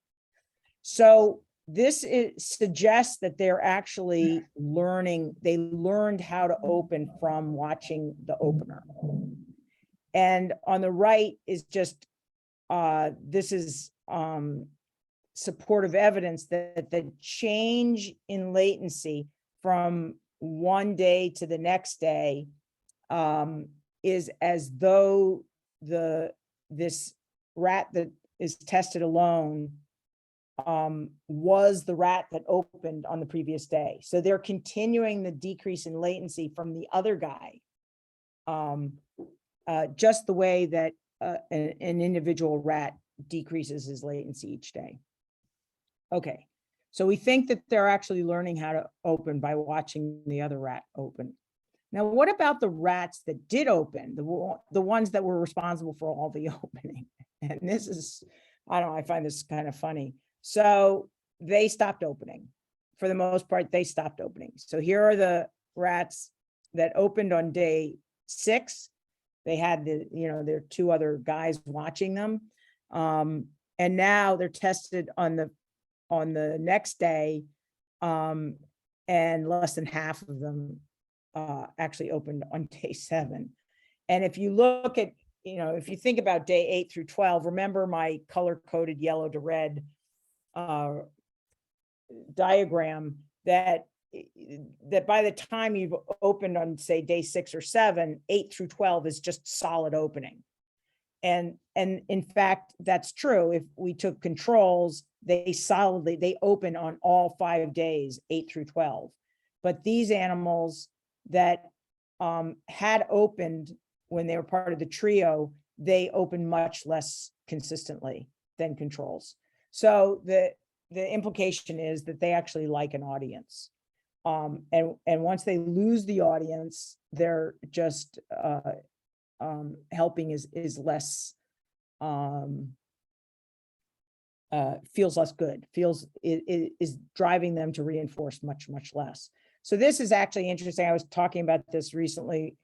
So this suggests that they're actually learning. They learned how to open from watching the opener. And on the right is just, this is supportive evidence that the change in latency from one day to the next day is as though this rat that is tested alone was the rat that opened on the previous day. So they're continuing the decrease in latency from the other guy, just the way that an individual rat decreases his latency each day. Okay, so we think that they're actually learning how to open by watching the other rat open. Now, what about the rats that did open, the ones that were responsible for all the opening? And this is, I don't know, I find this kind of funny. So they stopped opening. For the most part, they stopped opening. So here are the rats that opened on day 6. They had their 2 other guys watching them. And now they're tested on the next day, and less than half of them actually opened on day 7. And if you look at, if you think about day 8 through 12, remember my color-coded yellow to red diagram that by the time you've opened on, say, day 6 or 7, 8 through 12 is just solid opening. And in fact, that's true. If we took controls, they open on all 5 days, 8 through 12. But these animals that had opened when they were part of the trio, they open much less consistently than controls. So the implication is that they actually like an audience. And once they lose the audience, they're just helping is less, feels less good, is driving them to reinforce much less. So this is actually interesting. I was talking about this recently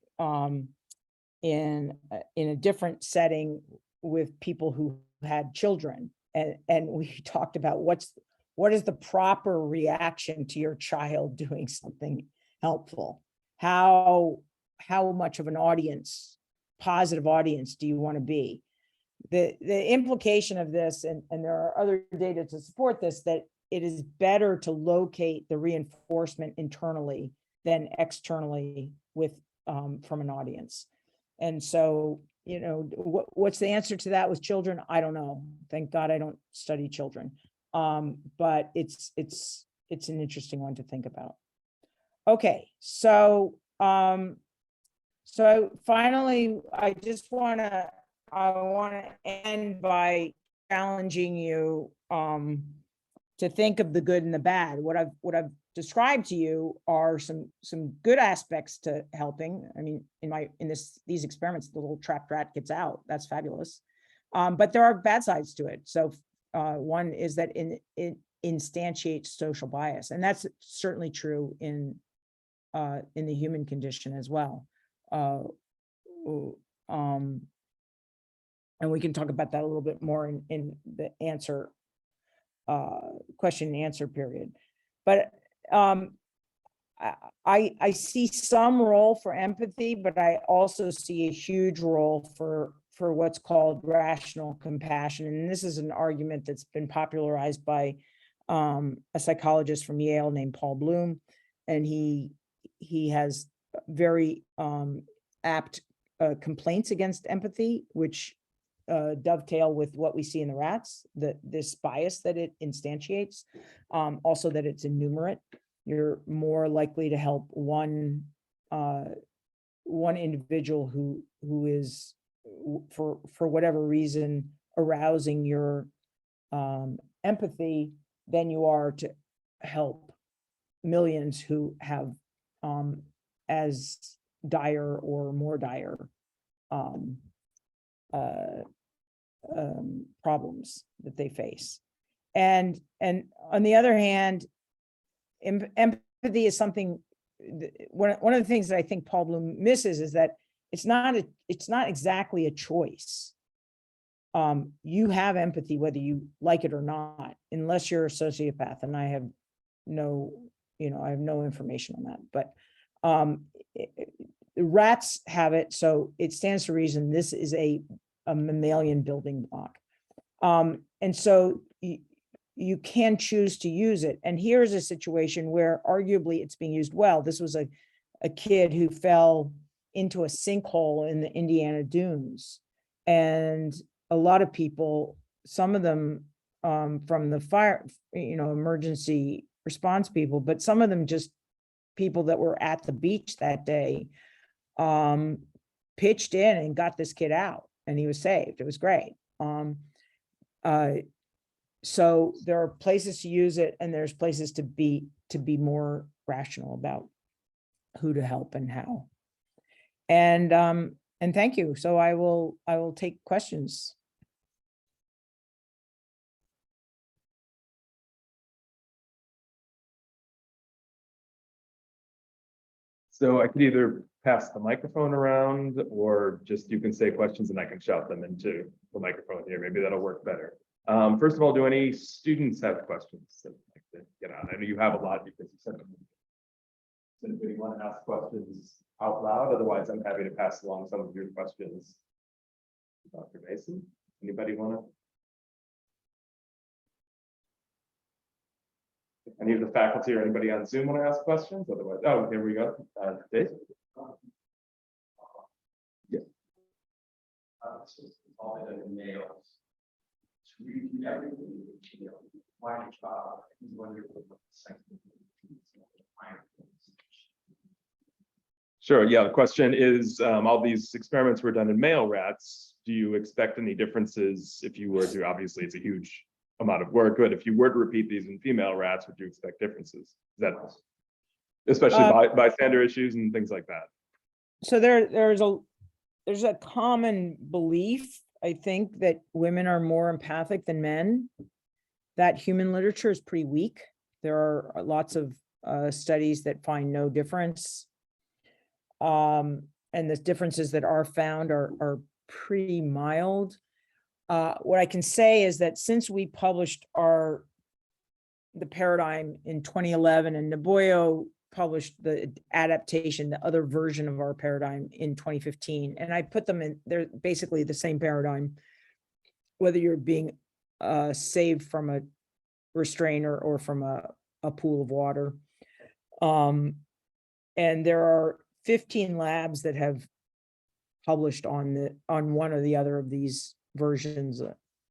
in a different setting with people who had children, and we talked about what is the proper reaction to your child doing something helpful. how much of an audience, positive audience do you want to be? The implication of this, and there are other data to support this, that it is better to locate the reinforcement internally than externally with from an audience. And so, you know, what's the answer to that with children? I don't know. Thank God I don't study children. But it's an interesting one to think about. Okay, so so finally, I want to end by challenging you to think of the good and the bad. What I've described to you are some good aspects to helping. I mean, in these experiments, the little trapped rat gets out. That's fabulous. But there are bad sides to it. So one is that it instantiates social bias, and that's certainly true in the human condition as well. And we can talk about that a little bit more in the answer, question and answer period. But I see some role for empathy, but I also see a huge role for what's called rational compassion. And this is an argument that's been popularized by a psychologist from Yale named Paul Bloom. And he has very apt complaints against empathy, which dovetail with what we see in the rats, this bias that it instantiates, also that it's innumerate. You're more likely to help one individual who is, for whatever reason, arousing your empathy than you are to help millions who have as dire or more dire problems that they face. And on the other hand, empathy is something, one of the things that I think Paul Bloom misses is that it's not exactly a choice. You have empathy whether you like it or not, unless you're a sociopath, and I have no information on that. But the rats have it, so it stands to reason this is a mammalian building block. And so you can choose to use it. And here's a situation where arguably it's being used well. This was a kid who fell into a sinkhole in the Indiana dunes. And a lot of people, some of them from the fire, emergency response people, but some of them just people that were at the beach that day, pitched in and got this kid out, and he was saved. It was great. So there are places to use it, and there's places to be more rational about who to help and how. And thank you. So I will take questions. So I could either pass the microphone around, or just you can say questions and I can shout them into the microphone here. Maybe that'll work better. First of all, do any students have questions that they'd like to get out? I know you have a lot because you sent them. Does anybody want to ask questions out loud? Otherwise, I'm happy to pass along some of your questions. Dr. Mason, anybody want to? Any of the faculty or anybody on Zoom want to ask questions? Otherwise, oh, here we go. Dave? Yeah. All the males. To read everything, why a child is wonderful. Sure. Yeah. The question is, all these experiments were done in male rats. Do you expect any differences if you were to? Obviously, it's a huge amount of work, but if you were to repeat these in female rats, would you expect differences? Is that especially bystander issues and things like that? So there's a common belief, I think, that women are more empathic than men. That human literature is pretty weak. There are lots of studies that find no difference. And the differences that are found are pretty mild. What I can say is that since we published the paradigm in 2011, and Naboyo published the adaptation, the other version of our paradigm in 2015. And I put them in, they're basically the same paradigm, whether you're being saved from a restrainer or from a pool of water. And there are 15 labs that have published on one or the other of these versions.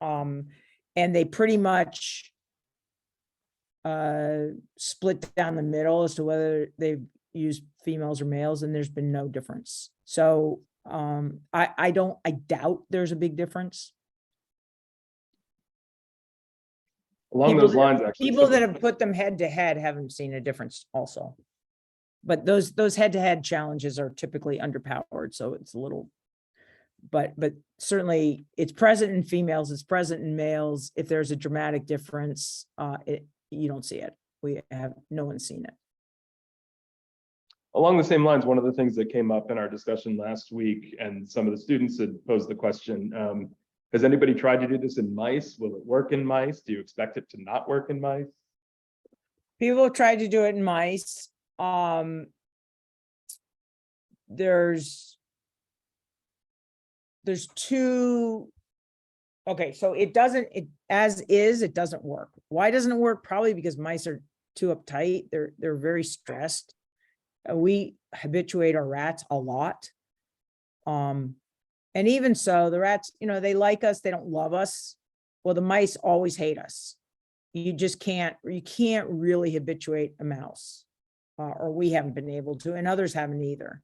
And they pretty much split down the middle as to whether they've used females or males, and there's been no difference. So I doubt there's a big difference. Along those lines, actually. People that have put them head to head haven't seen a difference also. But those head to head challenges are typically underpowered, so it's a little, but certainly it's present in females, it's present in males. If there's a dramatic difference, you don't see it. No one's seen it. Along the same lines, one of the things that came up in our discussion last week, and some of the students had posed the question, has anybody tried to do this in mice? Will it work in mice? Do you expect it to not work in mice? People have tried to do it in mice. There's two. Okay, so it doesn't work. Why doesn't it work? Probably because mice are too uptight. They're very stressed. We habituate our rats a lot. And even so, the rats, they like us, they don't love us. Well, the mice always hate us. You can't really habituate a mouse, or we haven't been able to, and others haven't either.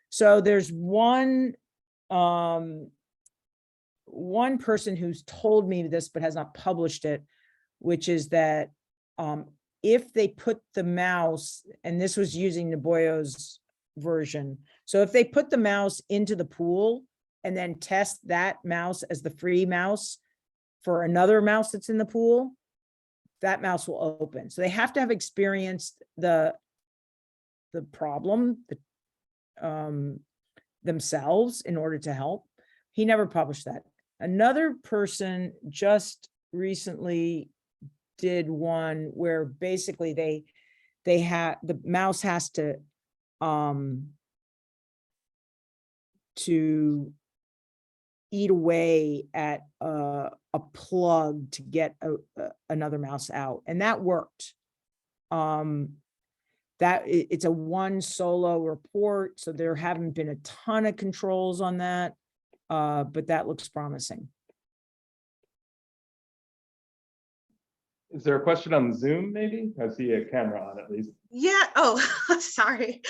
So there's one person who's told me this, but has not published it, which is that if they put the mouse, and this was using Naboyo's version. So if they put the mouse into the pool and then test that mouse as the free mouse for another mouse that's in the pool, that mouse will open. So they have to have experienced the problem themselves in order to help. He never published that. Another person just recently did one where basically the mouse has to eat away at a plug to get another mouse out, and that worked. It's a one solo report, so there haven't been a ton of controls on that, but that looks promising. Is there a question on Zoom, maybe? I see a camera on at least. Yeah. Oh, sorry.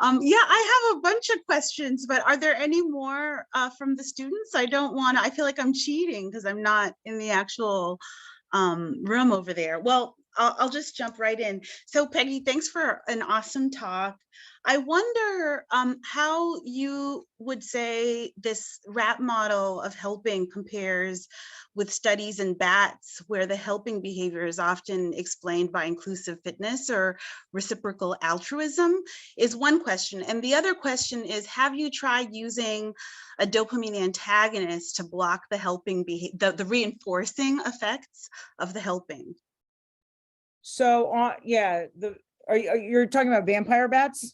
Yeah, I have a bunch of questions, but are there any more from the students? I feel like I'm cheating because I'm not in the actual room over there. Well, I'll just jump right in. So Peggy, thanks for an awesome talk. I wonder how you would say this rat model of helping compares with studies in bats, where the helping behavior is often explained by inclusive fitness or reciprocal altruism, is one question. And the other question is, have you tried using a dopamine antagonist to block the helping the reinforcing effects of the helping? So yeah, you're talking about vampire bats?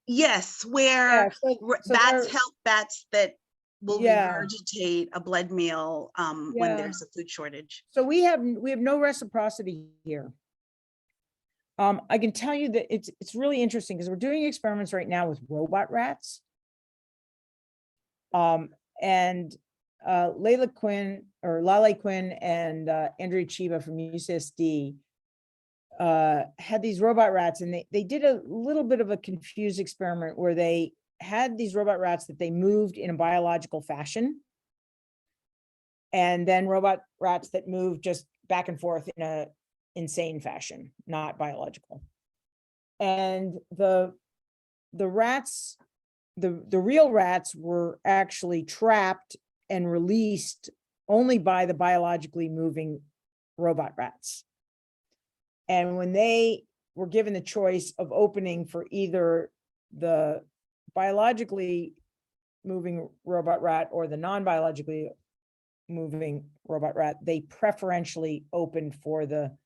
Yes, where Yeah, so bats help bats that will Yeah. regurgitate a blood meal when Yeah. there's a food shortage. So we have no reciprocity here. I can tell you that it's really interesting because we're doing experiments right now with robot rats. And Lale Quinn and Andrea Chiba from UCSD had these robot rats, and they did a little bit of a confused experiment where they had these robot rats that they moved in a biological fashion, and then robot rats that moved just back and forth in a insane fashion, not biological. And the rats, the real rats were actually trapped and released only by the biologically moving robot rats. And when they were given the choice of opening for either the biologically moving robot rat or the non-biologically moving robot rat, they preferentially opened for the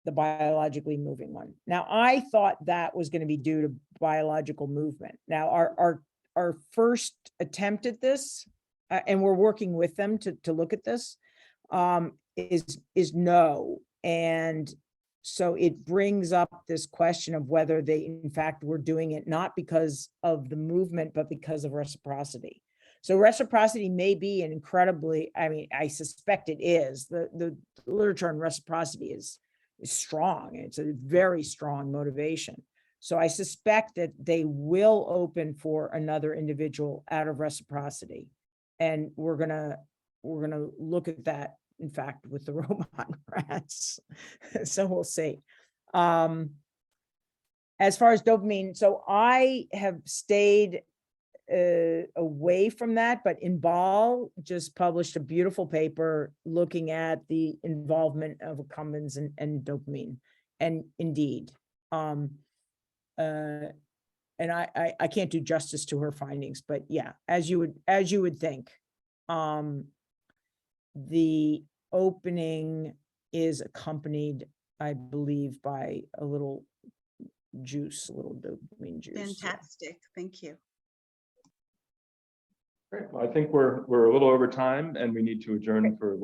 the biologically moving one. Now, I thought that was going to be due to biological movement. Now, our first attempt at this, and we're working with them to look at this, is no. And so it brings up this question of whether they, in fact, were doing it not because of the movement, but because of reciprocity. So reciprocity may be an incredibly, I mean, I suspect it is. The literature on reciprocity is strong. It's a very strong motivation. So I suspect that they will open for another individual out of reciprocity. And we're gonna look at that, in fact, with the robot rats. So we'll see. As far as dopamine, so I have stayed away from that, but Inbal just published a beautiful paper looking at the involvement of accumbens and dopamine. And indeed, and I can't do justice to her findings, but yeah, as you would think, the opening is accompanied, I believe, by a little juice, a little dopamine juice. Fantastic, thank you. Great. Well, I think we're a little over time and we need to adjourn for lunch.